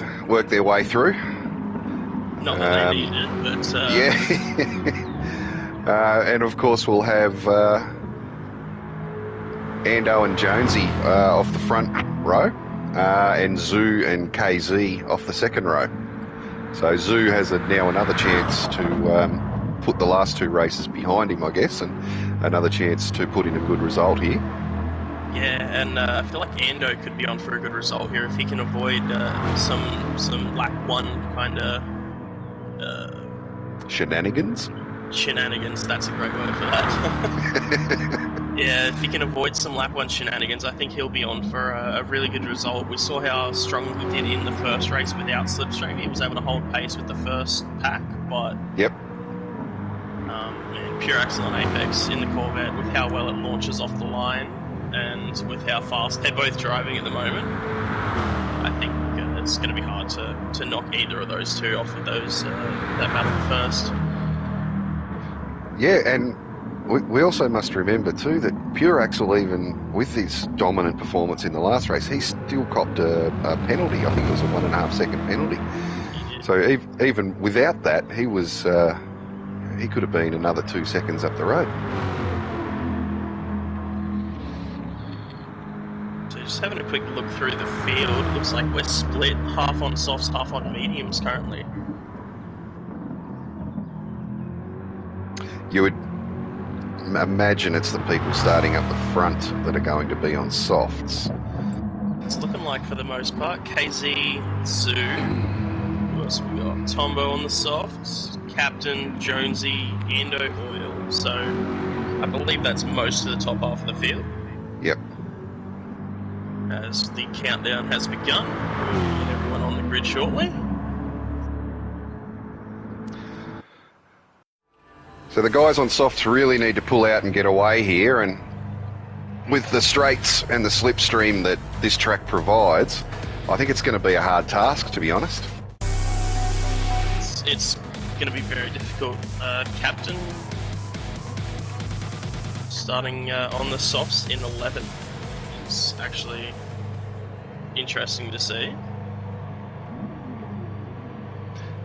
their way through. Not that they need it, but... Yeah. And of course we'll have Ando and Jonesy off the front row, and Zoo and KZ off the second row. So Zoo has now another chance to put the last 2 races behind him, I guess, and another chance to put in a good result here. Yeah, and I feel like Ando could be on for a good result here if he can avoid some lap 1 kind of... Shenanigans? Shenanigans, that's a great word for that. Yeah, if he can avoid some lap 1 shenanigans, I think he'll be on for a really good result. We saw how strong he did in the first race without slipstream. He was able to hold pace with the first pack, but... Yep. And Pure Axle and Apex in the Corvette, with how well it launches off the line, and with how fast they're both driving at the moment, I think it's going to be hard to knock either of those two off of that battle first. Yeah, and we also must remember too that Pure Axle, even with his dominant performance in the last race, he still copped a penalty. I think it was a 1.5 second penalty. So even without that, he could have been another 2 seconds up the road. So just having a quick look through the field, it looks like we're split half on softs, half on mediums currently. You would imagine it's the people starting up the front that are going to be on softs. It's looking like, for the most part, KZ, Zoo, who else we got? Tombo on the softs, Captain, Jonesy, Ando, Oil. So I believe that's most of the top half of the field. Yep. As the countdown has begun, we'll get everyone on the grid shortly. So the guys on softs really need to pull out and get away here, and with the straights and the slipstream that this track provides, I think it's going to be a hard task, to be honest. It's going to be very difficult. Captain starting on the softs in 11th. It's actually interesting to see.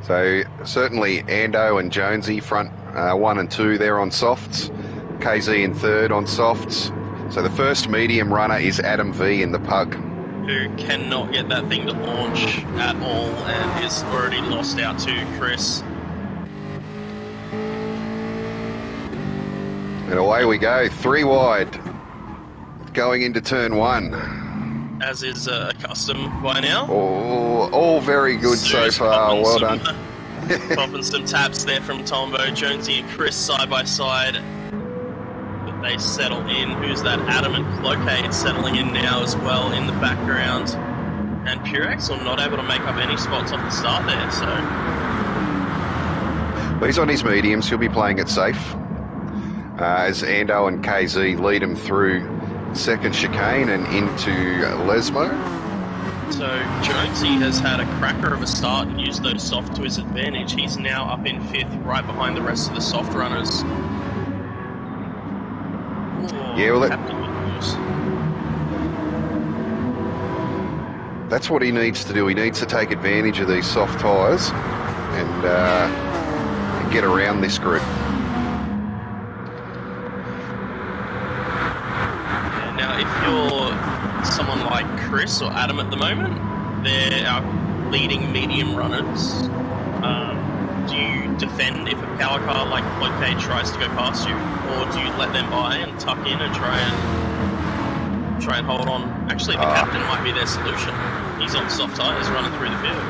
So certainly Ando and Jonesy front 1 and 2 there on softs. KZ in third on softs. So the first medium runner is Adam V in the Pug, who cannot get that thing to launch at all and is already lost out to Chris. And away we go, 3 wide, going into turn 1. As is custom by now. Oh, all very good so far, well done. Popping some taps there from Tombo, Jonesy and Chris side by side. But they settle in. Who's that? Adam and Clocade settling in now as well in the background. And Pureaxel not able to make up any spots off the start there, so... Well, he's on his mediums, he'll be playing it safe. As Ando and KZ lead him through second chicane and into Lesmo. So Jonesy has had a cracker of a start and used those soft to his advantage. He's now up in 5th, right behind the rest of the soft runners. Oh, yeah, well, that's what he needs to do. He needs to take advantage of these soft tyres and get around this group. Now, if you're someone like Chris or Adam at the moment, they're our leading medium runners. Do you defend if a power car like Clocade tries to go past you, or do you let them by and tuck in and try and hold on? Actually, the captain might be their solution. He's on soft tyres running through the field.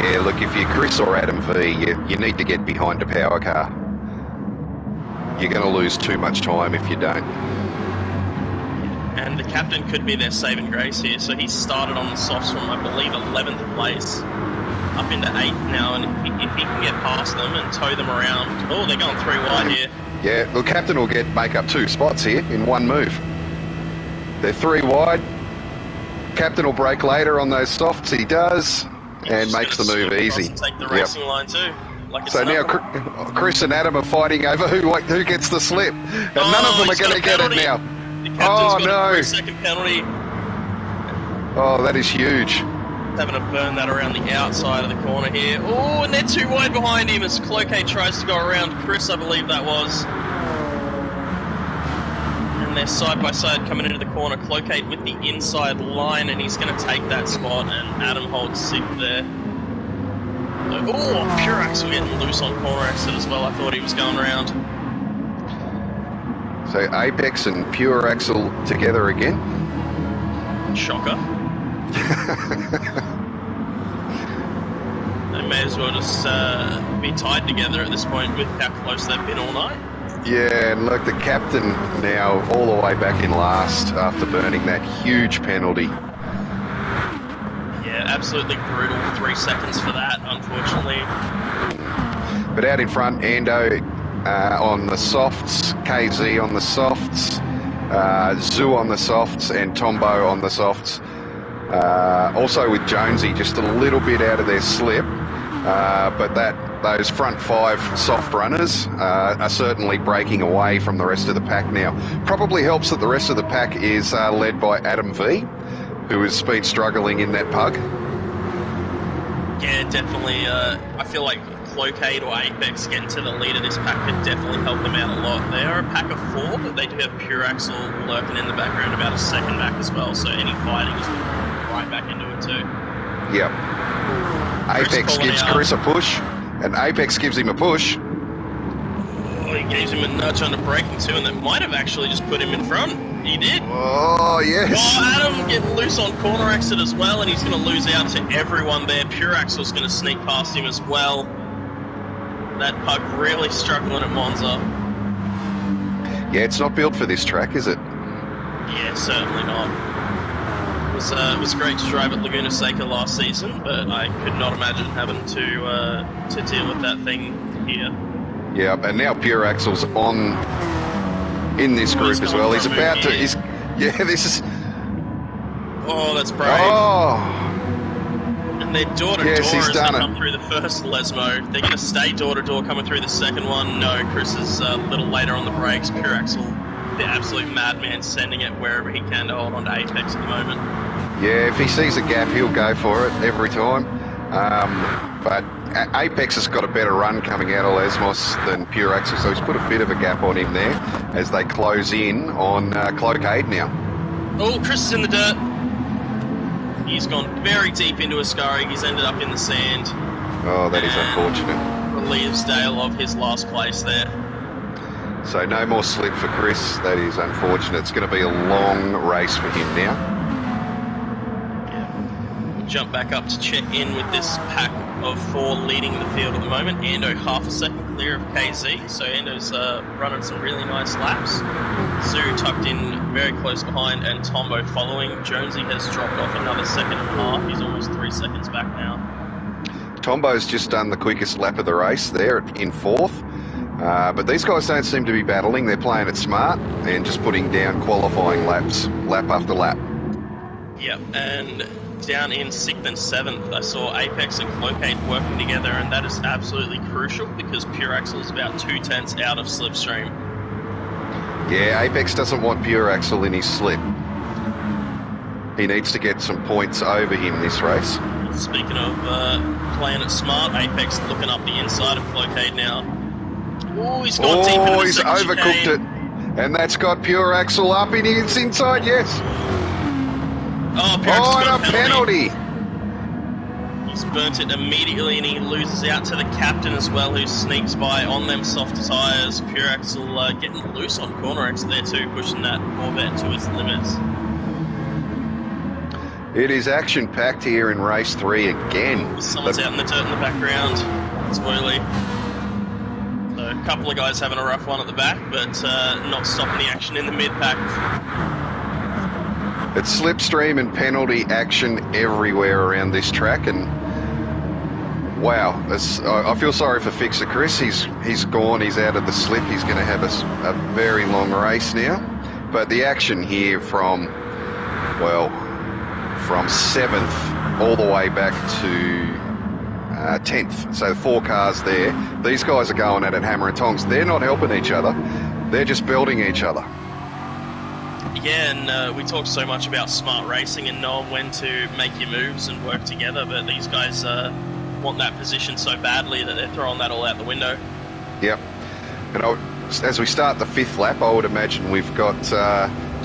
Yeah, look, if you're Chris or Adam V, you need to get behind a power car. You're going to lose too much time if you don't. And the captain could be their saving grace here. So he started on the softs from, I believe, 11th place up into 8th now. And if he can get past them and tow them around... Oh, they're going 3 wide here. Yeah, the captain will make up 2 spots here in one move. They're 3 wide. Captain will brake later on those softs. He does. And makes the move easy. And take the racing line too. Like it's so now Chris and Adam are fighting over who gets the slip. And none of them are going to get it now. The captain's got a 3-second penalty. Oh, that is huge. Having to burn that around the outside of the corner here. Oh, and they're 2 wide behind him as Clocade tries to go around Chris, I believe that was. And they're side by side coming into the corner. Clocade with the inside line, and he's going to take that spot, and Adam holds 6th there. Oh, Pureaxel getting loose on corner exit as well. I thought he was going around. So Apex and Pureaxel together again. Shocker. They may as well just be tied together at this point with how close they've been all night. Yeah, and look, the captain now all the way back in last after burning that huge penalty. Yeah, absolutely brutal. 3 seconds for that, unfortunately. But out in front, Ando on the softs, KZ on the softs, Zoo on the softs, and Tombo on the softs. Also with Jonesy just a little bit out of their slip, but those front 5 soft runners are certainly breaking away from the rest of the pack now. Probably helps that the rest of the pack is led by Adam V, who has been struggling in that Pug. Yeah, definitely. I feel like Clocade or Apex getting to the lead of this pack could definitely help them out a lot. They are a pack of 4, but they do have Pureaxel lurking in the background about a second back as well, so any fighting is right back into it too. Yep. Apex gives Chris a push, and Apex gives him a push. Oh, he gives him a nudge under braking too, and that might have actually just put him in front. He did. Oh, yes. Oh, Adam getting loose on corner exit as well, and he's going to lose out to everyone there. Pureaxel's going to sneak past him as well. That Pug really struggling at Monza. Yeah, it's not built for this track, is it? Yeah, certainly not. It was great to drive at Laguna Seca last season, but I could not imagine having to deal with that thing here. Yeah, and now Pure Axel's on in this group as well. He's about to. This is. Oh, that's brave. Oh, and they're door-to-door yes, he's as they done come through the first Lesmo. They're going to stay door-to-door coming through the second one. No, Chris is a little later on the brakes. Pure Axel, the absolute madman, sending it wherever he can to hold on to Apex at the moment. yeah. If he sees a gap, he'll go for it every time. But Apex has got a better run coming out of Lesmos than Pure Axel, so he's put a bit of a gap on him there as they close in on Cloakade now. Oh, Chris is in the dirt. He's gone very deep into a scurry. He's ended up in the sand. Oh, that is unfortunate. Relieves Dale of his last place there. So no more slip for Chris. That is unfortunate. It's going to be a long race for him now. We'll jump back up to check in with this pack of 4 leading the field at the moment. Endo half a second clear of KZ, so Endo's running some really nice laps. Zoo tucked in very close behind, and Tombo following. Jonesy has dropped off another second and a half. He's almost 3 seconds back now. Tombo's just done the quickest lap of the race there in 4th. But these guys don't seem to be battling. They're playing it smart and just putting down qualifying laps, lap after lap. Yep, and down in 6th and 7th, I saw Apex and Cloakade working together, and that is absolutely crucial because Pure Axel is about 2 tenths out of Slipstream. Yeah, Apex doesn't want Pure Axel in his slip. He needs to get some points over him this race. Speaking of playing it smart, Apex looking up the inside of Cloakade now. Oh, he's gone deep into the he's second overcooked chicane. it. And that's got Pure Axel up in his inside, yes. Oh, Pure Axel's got and a penalty. He's burnt it immediately, and he loses out to the captain as well, who sneaks by on them soft tyres. Pure Axel getting loose on corner X there too, pushing that Corvette to its limits. It is action-packed here in race 3 again. Someone's out in the dirt in the background. It's Wheelie. So a couple of guys having a rough one at the back, but not stopping the action in the mid-pack. It's slipstream and penalty action everywhere around this track, and wow, I feel sorry for Fixer Chris. He's gone, he's out of the slip. He's going to have a very long race now. But the action here from 7th all the way back to 10th. So 4 cars there. These guys are going at it hammer and tongs. They're not helping each other. They're just building each other. Yeah, and we talk so much about smart racing and knowing when to make your moves and work together, but these guys want that position so badly that they're throwing that all out the window. Yep. And as we start the 5th lap, I would imagine we've got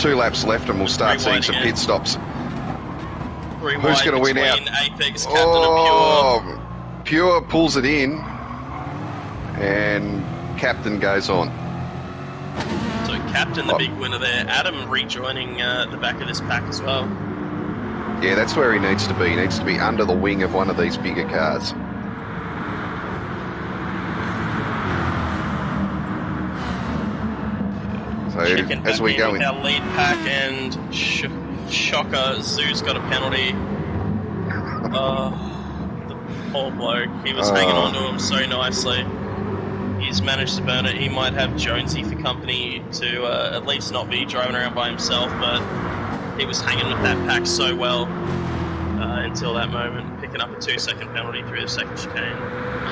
2 laps left and we'll start seeing some pit stops. Who's going to win out? Apex, Captain and Pure pulls it in, and Captain goes on. So Captain, the big winner there. Adam rejoining the back of this pack as well. Yeah, that's where he needs to be. He needs to be under the wing of one of these bigger cars. So Checking as we go with in, our lead pack, and shocker, Zoo's got a penalty. The poor bloke. He was hanging on to him so nicely. He's managed to burn it. He might have Jonesy for company to at least not be driving around by himself, but he was hanging with that pack so well until that moment, picking up a 2-second penalty through the second chicane.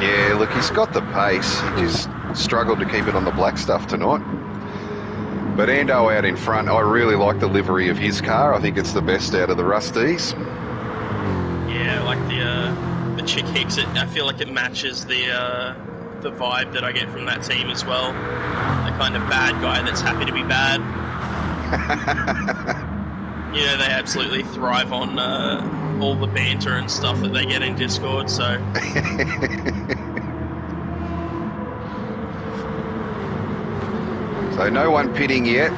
yeah, look, he's got the pace. He just struggled to keep it on the black stuff tonight. But Ando out in front, I really like the livery of his car. I think it's the best out of the Rusties. Yeah, I like the Chick Hicks. I feel like it matches the vibe that I get from that team as well. The kind of bad guy that's happy to be bad. Yeah, they absolutely thrive on all the banter and stuff that they get in Discord, so... So no one pitting yet.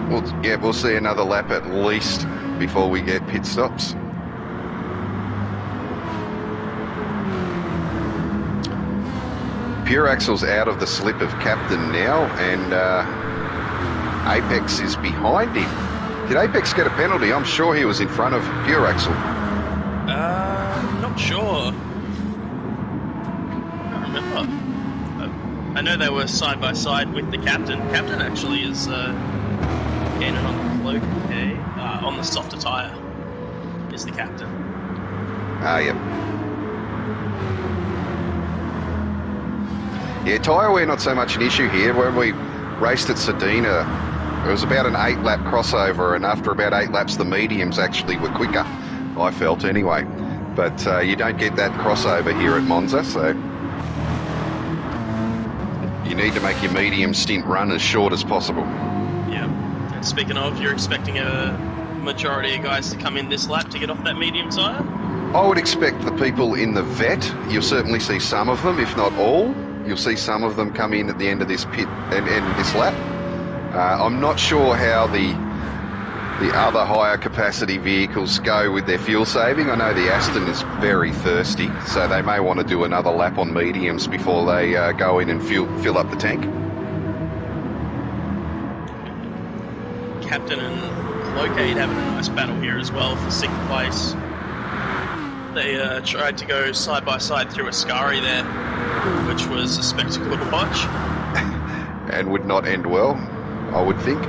We'll see another lap at least before we get pit stops. Pure Axel's out of the slip of Captain now, and Apex is behind him. Did Apex get a penalty? I'm sure he was in front of Pure Axel. Not sure. I don't remember. I know they were side by side with the captain. Captain actually is gaining on the cloak, okay? On the softer tyre is the captain. Ah, yep. Yeah, tyre wear not so much an issue here. When we raced at Sedina, it was about an 8-lap crossover, and after about 8 laps, the mediums actually were quicker, I felt anyway. But you don't get that crossover here at Monza, so you need to make your medium stint run as short as possible. Yeah. And speaking of, you're expecting a majority of guys to come in this lap to get off that medium tyre? I would expect the people in the vet, you'll certainly see some of them, if not all. You'll see some of them come in at the end of this pit and end of this lap. I'm not sure how the other higher capacity vehicles go with their fuel saving. I know the Aston is very thirsty, so they may want to do another lap on mediums before they go in and fill up the tank. Captain and Locate having a nice battle here as well for 6th place. They tried to go side by side through Ascari there, which was a spectacle to watch. And would not end well, I would think.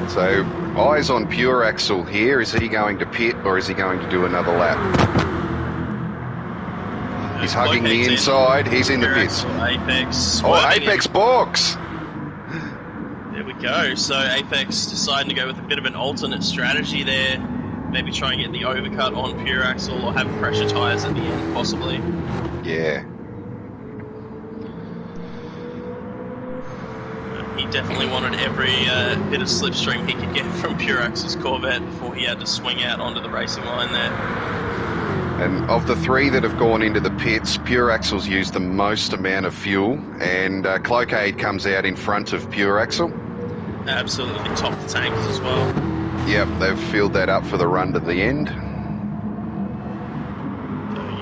So, eyes on Pure Axel here. Is he going to pit or is he going to do another lap? He's hugging the inside. He's in the pits. Apex. Oh, Apex box! There we go. So Apex deciding to go with a bit of an alternate strategy there. Maybe try and get the overcut on Pure Axel or have pressure tyres at the end, possibly. Yeah. He definitely wanted every bit of slipstream he could get from Pure Axel's Corvette before he had to swing out onto the racing line there. And of the 3 that have gone into the pits, Pure Axel's used the most amount of fuel, and Cloakade comes out in front of Pure Axel. Absolutely top the tanks as well. Yep, they've filled that up for the run to the end.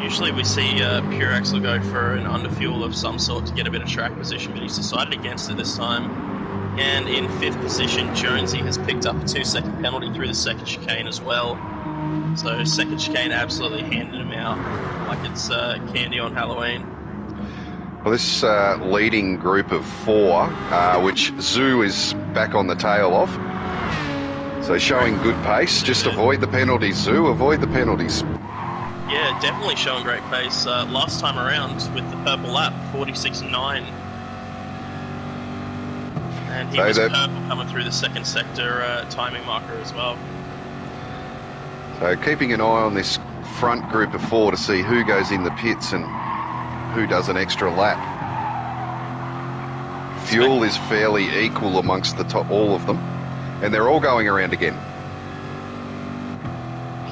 Usually we see Pure Axel go for an underfuel of some sort to get a bit of track position, but he's decided against it this time. And in 5th position, Jonesy has picked up a 2-second penalty through the 2nd chicane as well. So 2nd chicane absolutely handed him out like it's candy on Halloween. Well, this leading group of 4, which Zoo is back on the tail of. So showing good pace. Just avoid the penalties, Zoo. Avoid the penalties. Yeah, definitely showing great pace. Last time around with the purple lap, 46.9. And he was purple coming through the 2nd sector timing marker as well. So keeping an eye on this front group of 4 to see who goes in the pits and who does an extra lap. Fuel is fairly equal amongst all of them, and they're all going around again.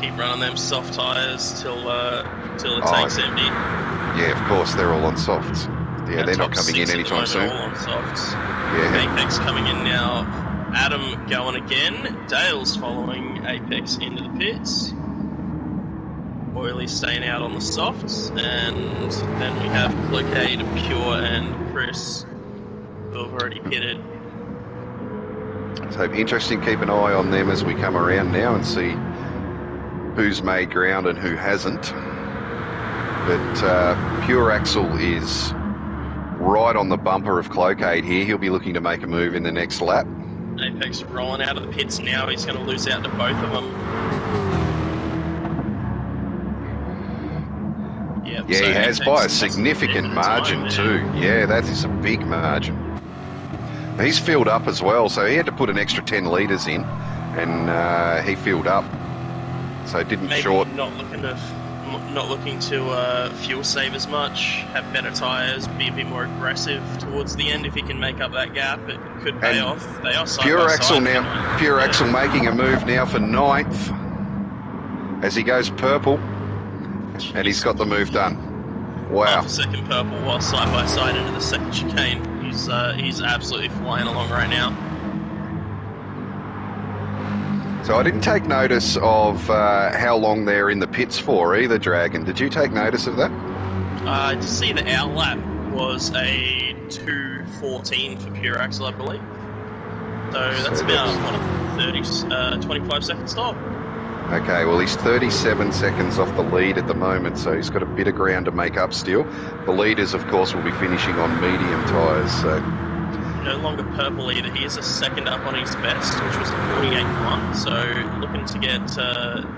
Keep running them soft tyres till the tank's empty. Yeah, of course, they're all on softs. Yeah, they're not coming in anytime soon. All on softs. Yeah. Apex coming in now. Adam going again. Dale's following Apex into the pits. Oily staying out on the softs. And then we have Cloakade, Pure, and Chris, who have already pitted. So interesting, keep an eye on them as we come around now and see who's made ground and who hasn't. But Pure Axel is right on the bumper of Cloakade here. He'll be looking to make a move in the next lap. Apex rolling out of the pits now. He's going to lose out to both of them. Yep, yeah, so he has Apex by a significant margin too. Yeah, that is a big margin. He's filled up as well, so he had to put an extra 10 litres in, and he filled up. So didn't maybe short. Not looking to fuel save as much, have better tyres, be a bit more aggressive towards the end. If he can make up that gap, it could pay off. They are side Pure by Axel side now. Pure Axel making a move now for 9th as he goes purple, and he's got the move done. Wow. Half a second purple while side by side into the 2nd chicane. He's absolutely flying along right now. So I didn't take notice of how long they're in the pits for either, Dragon. Did you take notice of that? To see the out lap was a 2:14 for Pure Axel, I believe. So that's about 25 second stop. Okay, well, he's 37 seconds off the lead at the moment, so he's got a bit of ground to make up still. The leaders, of course, will be finishing on medium tyres, so... No longer purple either. He is a second up on his best, which was the 48.1, so looking to get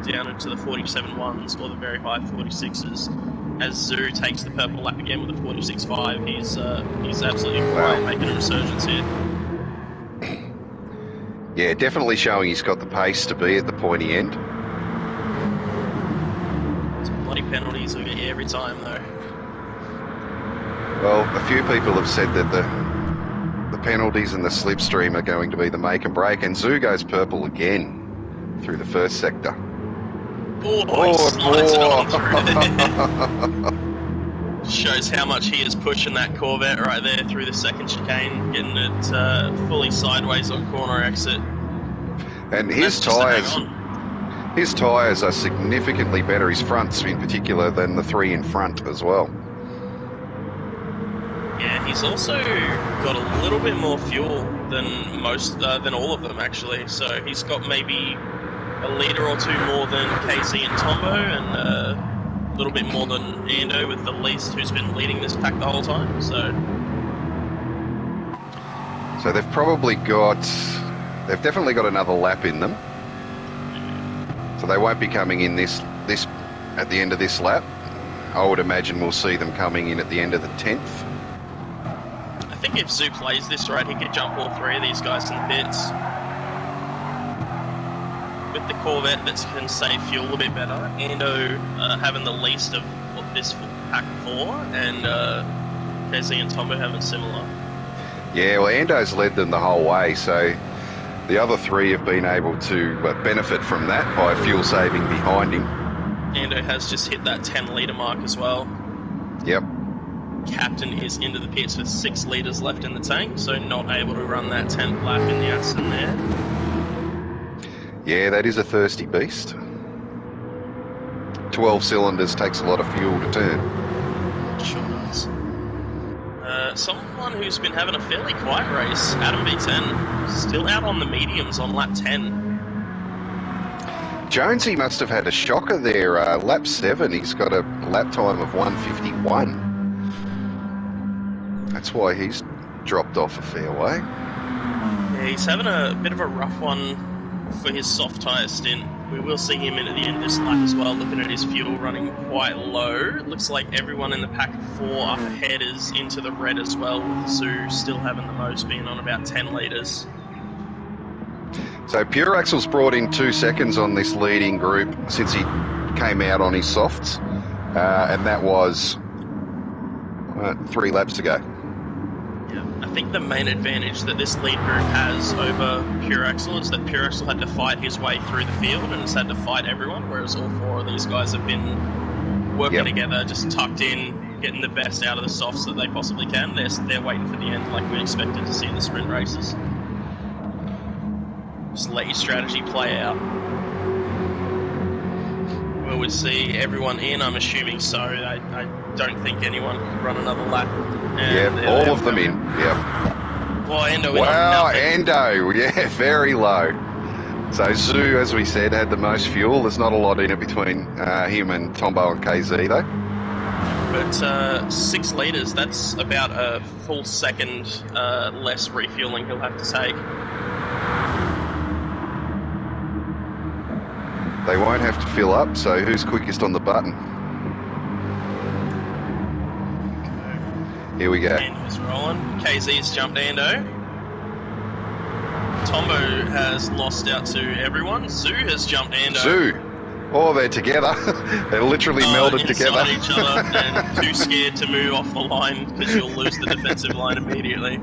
down into the 47.1s or the very high 46s. As Zoo takes the purple lap again with a 46.5, he's absolutely flying, making a resurgence here. Yeah, definitely showing he's got the pace to be at the pointy end. Some bloody penalties we get every time, though. Well, a few people have said that the penalties and the slipstream are going to be the make and break, and Zoo goes purple again through the first sector. He slides it on through. Shows how much he is pushing that Corvette right there through the second chicane, getting it fully sideways on corner exit. And his tyres are significantly better, his fronts in particular, than the three in front as well. Yeah, he's also got a little bit more fuel than than all of them actually. So he's got maybe a litre or two more than KZ and Tombo, and a little bit more than Ando with the least, who's been leading this pack the whole time. So they've definitely got another lap in them. So they won't be coming in this at the end of this lap. I would imagine we'll see them coming in at the end of the 10th. I think if Zoo plays this right, he could jump all three of these guys to the pits. With the Corvette that can save fuel a bit better, Ando having the least of this pack 4, and KZ and Tombo having similar. Yeah, well, Ando's led them the whole way, so the other three have been able to benefit from that by fuel saving behind him. Ando has just hit that 10 litre mark as well. Yep. Captain is into the pits with 6 litres left in the tank, so not able to run that 10th lap in the Aston there. Yeah, that is a thirsty beast. 12 cylinders takes a lot of fuel to turn. Sure does. Someone who's been having a fairly quiet race, Adam V10, still out on the mediums on lap 10. Jonesy must have had a shocker there. Lap 7, he's got a lap time of 1:51. That's why he's dropped off a fair way. Yeah, he's having a bit of a rough one for his soft tyre stint. We will see him in at the end of this lap as well, looking at his fuel running quite low. Looks like everyone in the pack 4 up ahead is into the red as well, with Zoo still having the most, being on about 10 litres. So Pure Axle's brought in 2 seconds on this leading group since he came out on his softs, and that was 3 laps ago. Yeah, I think the main advantage that this lead group has over Pure Axle is that Pure Axle had to fight his way through the field and has had to fight everyone, whereas all 4 of these guys have been working together, just tucked in, getting the best out of the softs that they possibly can. They're waiting for the end like we expected to see in the sprint races. Just let your strategy play out. Will we see everyone in? I'm assuming so. I don't think anyone can run another lap. Yeah, all of them in. Yep. Well, Ando wow, Ando. Yeah, very low. So Zoo, as we said, had the most fuel. There's not a lot in it between him and Tombo and KZ, though. But 6 litres, that's about a full second less refueling he'll have to take. They won't have to fill up, so who's quickest on the button? Here we go. Ando's rolling. KZ's jumped Ando. Tombo has lost out to everyone. Zoo has jumped Ando. Zoo. Oh, they're together. They're literally melded together. Each other and too scared to move off the line because you'll lose the defensive line immediately.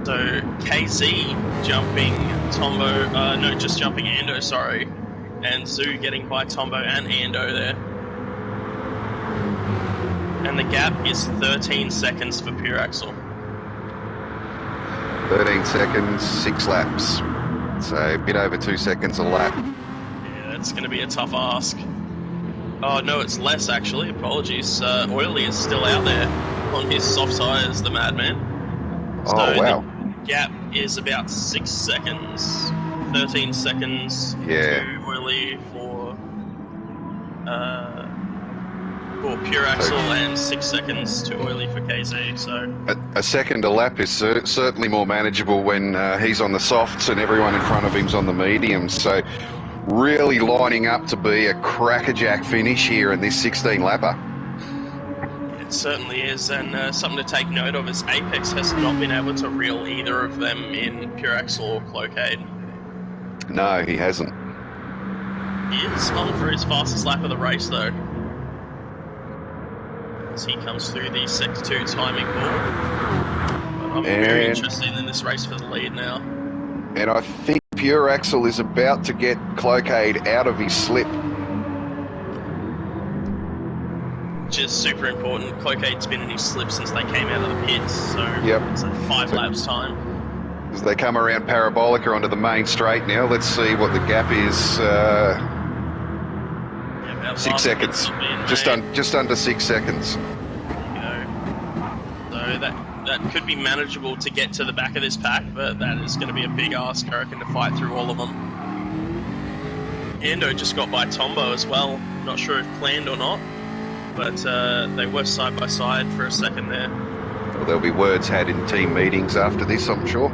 So KZ jumping Tombo, just jumping Ando, sorry. And Zoo getting by Tombo and Ando there. And the gap is 13 seconds for Pure Axle. 13 seconds, 6 laps. So a bit over 2 seconds a lap. Yeah, that's going to be a tough ask. Oh, no, it's less, actually. Apologies. Oily is still out there on his soft tyres, the madman. So oh, wow. The gap is about 6 seconds. 13 seconds Yeah. too early for Pure Axel and 6 seconds too early for KZ. So A second a lap is certainly more manageable when he's on the softs and everyone in front of him's on the mediums. So really lining up to be a crackerjack finish here in this 16-lapper. it certainly is, and something to take note of is Apex has not been able to reel either of them in Pure Axel or Cloakade. No, he hasn't. He is on for his fastest lap of the race, though. As he comes through the Sector 2 timing ball. But I'm very interested in this race for the lead now. And I think Pure Axel is about to get Cloakade out of his slip. Which is super important. Cloacade's been in his slip since they came out of the pits, so Yep. it's like 5 laps time. As they come around Parabolica onto the main straight now, let's see what the gap is. About 6 seconds. Just under 6 seconds. There you go. So that could be manageable to get to the back of this pack, but that is going to be a big ask, I reckon, to fight through all of them. Ando just got by Tombo as well. Not sure if planned or not, but they were side by side for a second there. Well, there'll be words had in team meetings after this, I'm sure.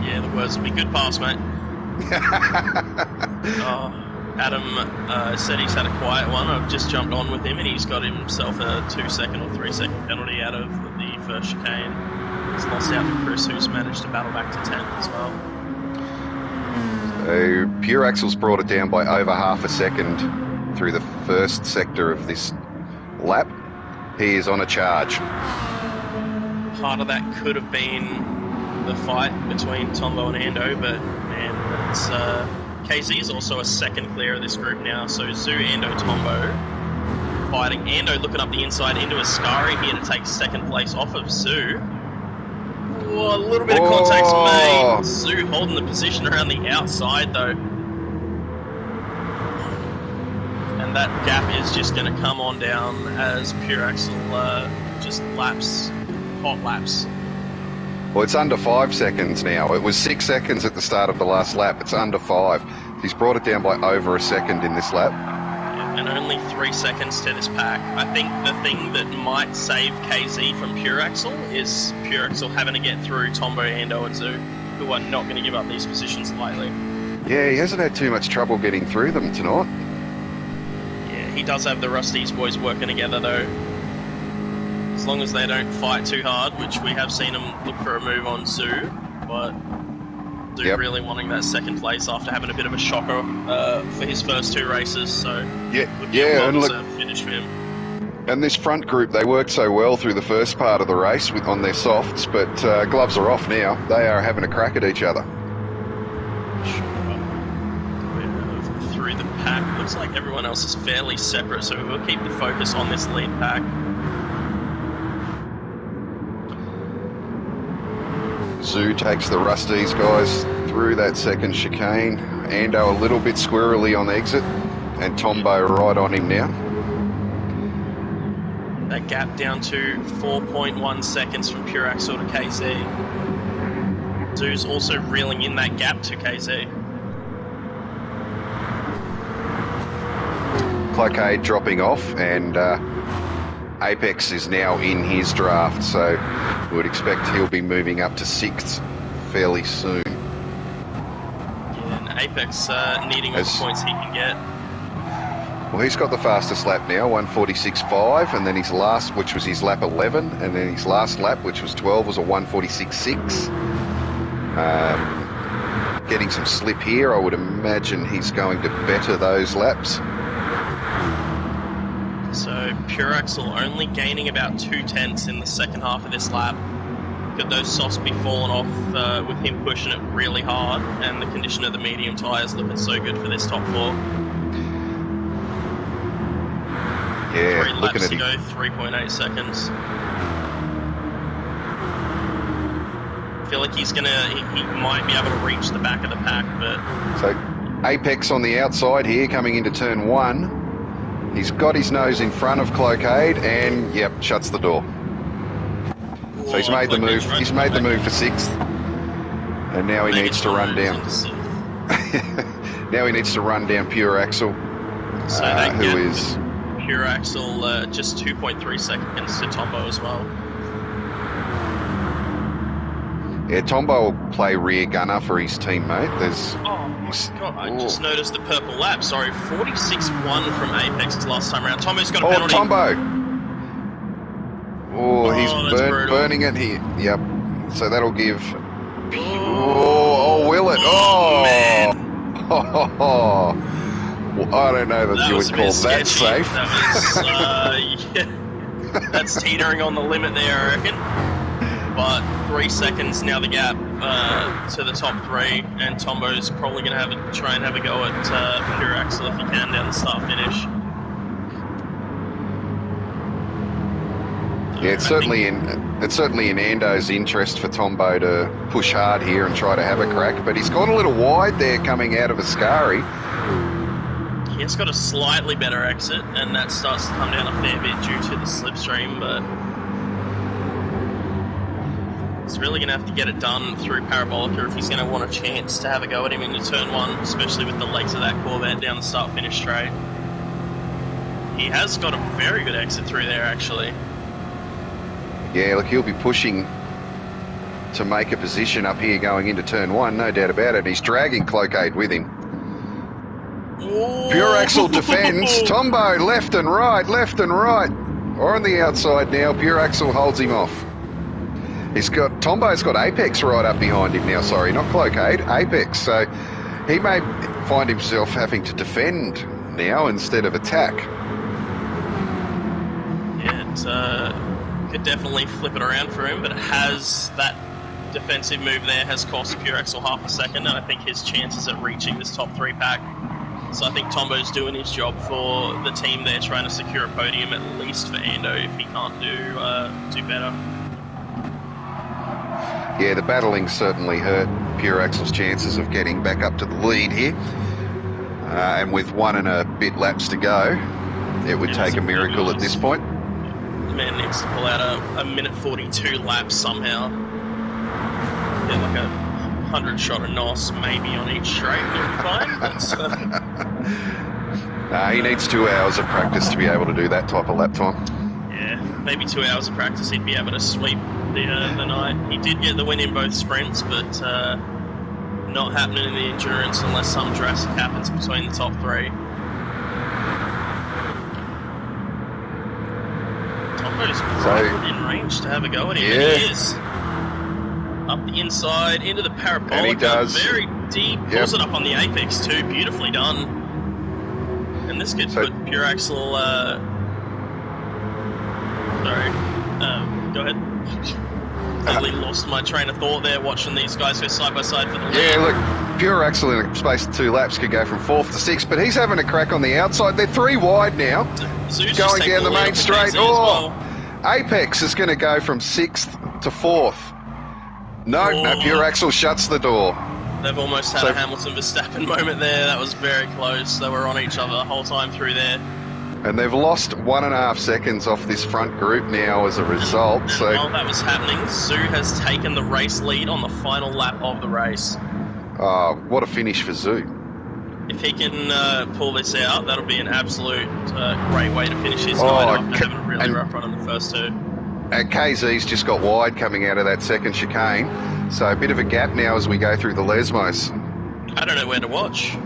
Yeah, the words will be good pass, mate. Adam said he's had a quiet one. I've just jumped on with him and he's got himself a 2-second or 3-second penalty out of the first chicane. He's lost out to Chris, who's managed to battle back to 10th as well. So Pure Axel's brought it down by over half a second through the first sector of this lap. He is on a charge. Part of that could have been the fight between Tombo and Ando, but man, it's KZ is also a second clear of this group now. So Zoo, Ando, Tombo fighting. Ando looking up the inside into Ascari here to take second place off of Zoo. Oh, a little bit of contact's made. Zoo holding the position around the outside though. And that gap is just going to come on down as Pure Axel just laps, hot laps. Well, it's under 5 seconds now. It was 6 seconds at the start of the last lap. It's under 5. He's brought it down by over a second in this lap. And only 3 seconds to this pack. I think the thing that might save KZ from Pure Axel is Pure Axel having to get through Tombo, Ando and Zoo, who are not going to give up these positions lightly. Yeah, he hasn't had too much trouble getting through them tonight. Yeah, he does have the Rusty's boys working together though. As long as they don't fight too hard, which we have seen them look for a move on Zoo, but Zoo really wanting that second place after having a bit of a shocker for his first 2 races, so would be a well-deserved finish for him. And this front group, they worked so well through the first part of the race on their softs, but gloves are off now. They are having a crack at each other. Through the pack, looks like everyone else is fairly separate, so we'll keep the focus on this lead pack. Zoo takes the Rusties guys through that second chicane. Ando a little bit squirrely on exit, and Tombo right on him now. That gap down to 4.1 seconds from Pure Axel to KZ. Zoo's also reeling in that gap to KZ. Cloakade dropping off, and Apex is now in his draft, so we would expect he'll be moving up to 6th fairly soon. Yeah, and Apex needing all the points he can get. Well, he's got the fastest lap now, 146.5, and then his last, which was his lap 11, and then his last lap, which was 12, was a 146.6. Getting some slip here, I would imagine he's going to better those laps. So Pure Axel only gaining about 2/10 in the second half of this lap. Could those softs be falling off with him pushing it really hard, and the condition of the medium tyres looking so good for this top 4? Yeah, 3 laps to go, 3.8 seconds. I feel like he might be able to reach the back of the pack, but... So Apex on the outside here, coming into turn 1. He's got his nose in front of Cloakade, and shuts the door. So he's made the move. He's made the move for 6th. And now he Maybe needs to run down. Now he needs to run down Pure Axel, So that who gap is... Pure Axel just 2.3 seconds to Tombo as well. Yeah, Tombo will play rear gunner for his teammate. There's... Oh my god, I just noticed the purple lap. Sorry, 46-1 from Apex last time around. Tombo's got a penalty. Tombo! Oh, he's that's brutal. burning it here. Yep. So that'll give... Oh, will it? Oh! Man. Oh, well, I don't know that you would call that safe. That was, yeah. That's teetering on the limit there, I reckon. But 3 seconds now the gap to the top 3, and Tombo's probably going to try and have a go at Pure Axel if he can down the start finish. Yeah, it's certainly in Ando's interest for Tombo to push hard here and try to have a crack, but he's gone a little wide there coming out of Ascari. He has got a slightly better exit, and that starts to come down a fair bit due to the slipstream, but he's really going to have to get it done through Parabolica if he's going to want a chance to have a go at him into turn 1, especially with the legs of that Corvette down the start-finish straight. He has got a very good exit through there, actually. Yeah, look, he'll be pushing to make a position up here going into turn 1, no doubt about it. He's dragging Cloakade with him. Ooh. Pure Axel defends. Tombo left and right. Or on the outside now, Pure Axel holds him off. Tombo's got Apex right up behind him now, sorry, not Cloakade, Apex. So he may find himself having to defend now instead of attack. Yeah, it could definitely flip it around for him, but it has that defensive move there has cost Pure Axel half a second, and I think his chances at reaching this top 3 pack. So I think Tombo's doing his job for the team there, trying to secure a podium at least for Ando if he can't do better. Yeah, the battling certainly hurt Pure Axel's chances of getting back up to the lead here. And with 1 and a bit laps to go, it would take a miracle at this point. The man needs to pull out a minute 42 laps somehow. Get like a 100 shot of NOS maybe on each straight, he'll be fine. He needs 2 hours of practice to be able to do that type of lap time. Yeah, maybe 2 hours of practice he'd be able to sweep the night. He did get the win in both sprints, but not happening in the endurance unless some drastic happens between the top 3. Tombo's right within range to have a go at him, and he is. Up the inside, into the Parabolica, and he does. Very deep, pulls it up on the Apex too, beautifully done. And this could put Pure Axel, go ahead. Totally lost my train of thought there, watching these guys go side by side for the lead. Yeah, look, Pure Axel in a space of 2 laps could go from 4th to 6th, but he's having a crack on the outside. They're 3 wide now, going down the main straight. Apex is going to go from 6th to 4th. No, Pure Axel shuts the door. They've almost had a Hamilton-Verstappen moment there. That was very close. They were on each other the whole time through there. And they've lost 1.5 seconds off this front group now as a result. So while that was happening, Zoo has taken the race lead on the final lap of the race. Oh, what a finish for Zoo. If he can pull this out, that'll be an absolute great way to finish his night after having a really rough run on the first 2. And KZ's just got wide coming out of that second chicane. So a bit of a gap now as we go through the Lesmos. I don't know where to watch.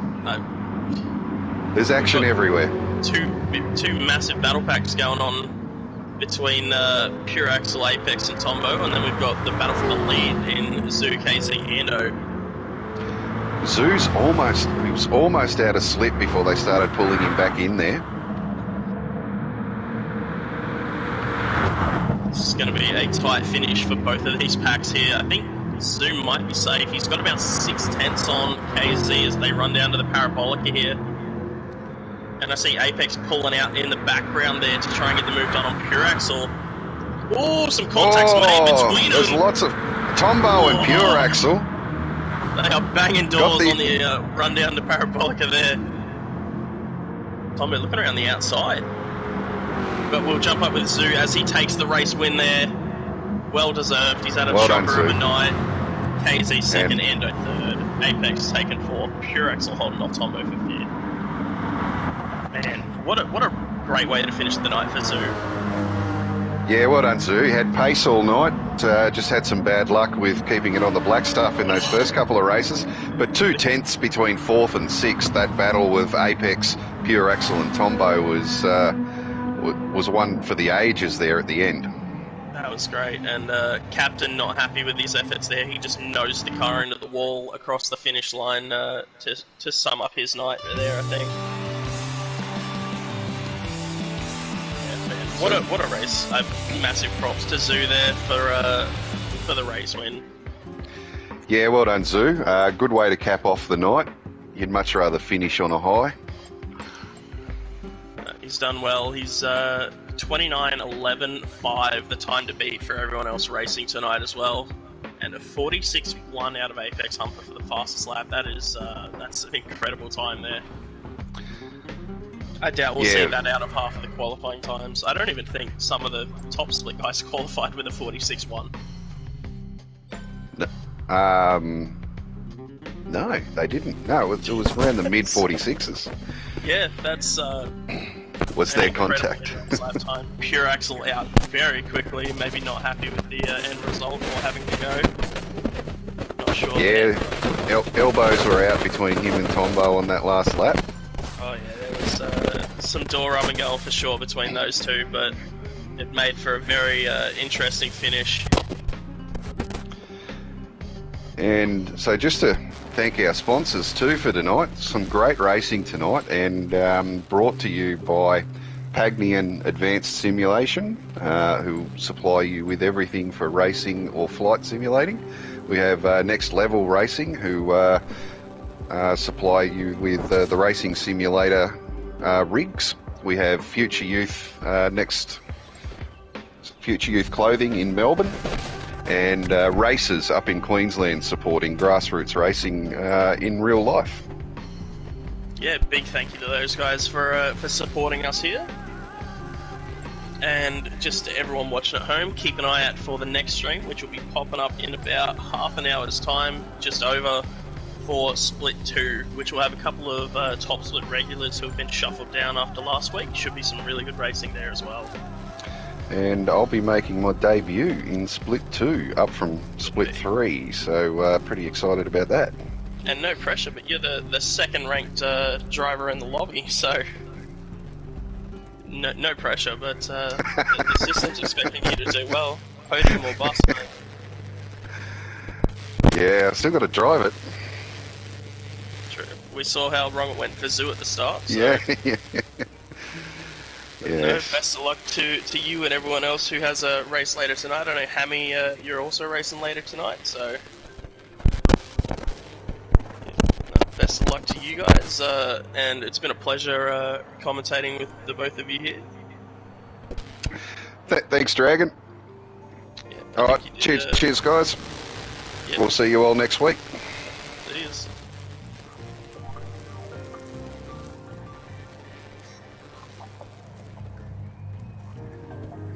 There's action everywhere. Two massive battle packs going on between Pure Axel, Apex and Tombo, and then we've got the battle for the lead in Zoo, KZ, Ando. Zoo's he was almost out of slip before they started pulling him back in there. This is going to be a tight finish for both of these packs here. I think Zoo might be safe. He's got about 6/10 on KZ as they run down to the Parabolica here. And I see Apex pulling out in the background there to try and get the move done on Pure Axel. Oh, some contacts made between them. There's lots of Tombo and Pure Axel. They are banging doors on the run down to Parabolica there. Tombo looking around the outside. But we'll jump up with Zoo as he takes the race win there. Well deserved. He's had a chopper of a night. KZ second, Endo third, Apex taken fourth, Pure Axel holding off Tombo for fifth. Man, what a great way to finish the night for Zoo. Yeah, well done, Zoo. He had pace all night. Just had some bad luck with keeping it on the black stuff in those first couple of races. But 2/10 between fourth and sixth. That battle with Apex, Pure Axel, and Tombo was one for the ages there at the end. That was great, and Captain not happy with his efforts there. He just nosed the car into the wall across the finish line to sum up his night there, I think. What a race! Massive props to Zoo there for the race win. Yeah, well done, Zoo. Good way to cap off the night. You'd much rather finish on a high. He's done well. He's 29:11.5, the time to beat for everyone else racing tonight as well, and a 46.1 out of Apex Humper for the fastest lap. That's an incredible time there. I doubt we'll see that out of half of the qualifying times. I don't even think some of the top split guys qualified with a 46.1. No, they didn't. No, it was around the mid 46s. Yeah, that's was their contact. Lap time. Pure Axel out very quickly, maybe not happy with the end result or having to go. Not sure. Yeah, elbows were out between him and Tombo on that last lap. Oh yeah, there was some door rubbing going for sure between those two, but it made for a very interesting finish. And so just to thank our sponsors too for tonight. Some great racing tonight, and brought to you by Pagnian Advanced Simulation, who supply you with everything for racing or flight simulating. We have Next Level Racing, who supply you with the racing simulator rigs. We have Future Youth Future Youth Clothing in Melbourne, and Racers up in Queensland supporting grassroots racing in real life. Yeah, big thank you to those guys for supporting us here. And just to everyone watching at home, keep an eye out for the next stream, which will be popping up in about half an hour's time, just over, for Split 2, which will have a couple of top split regulars who have been shuffled down after last week. Should be some really good racing there as well. And I'll be making my debut in Split 2, up from Split 3, so pretty excited about that. And no pressure, but you're the second ranked driver in the lobby, so no pressure, but the system's expecting you to do well. Podium or bust, mate. Yeah, I've still got to drive it. True. We saw how wrong it went for Zoo at the start. So. Yeah. No, best of luck to you and everyone else who has a race later tonight. I know, Hammy, you're also racing later tonight, so best of luck to you guys. And it's been a pleasure commentating with the both of you here. Thanks, Dragon. Yeah, all right, cheers, guys. Yep. We'll see you all next week.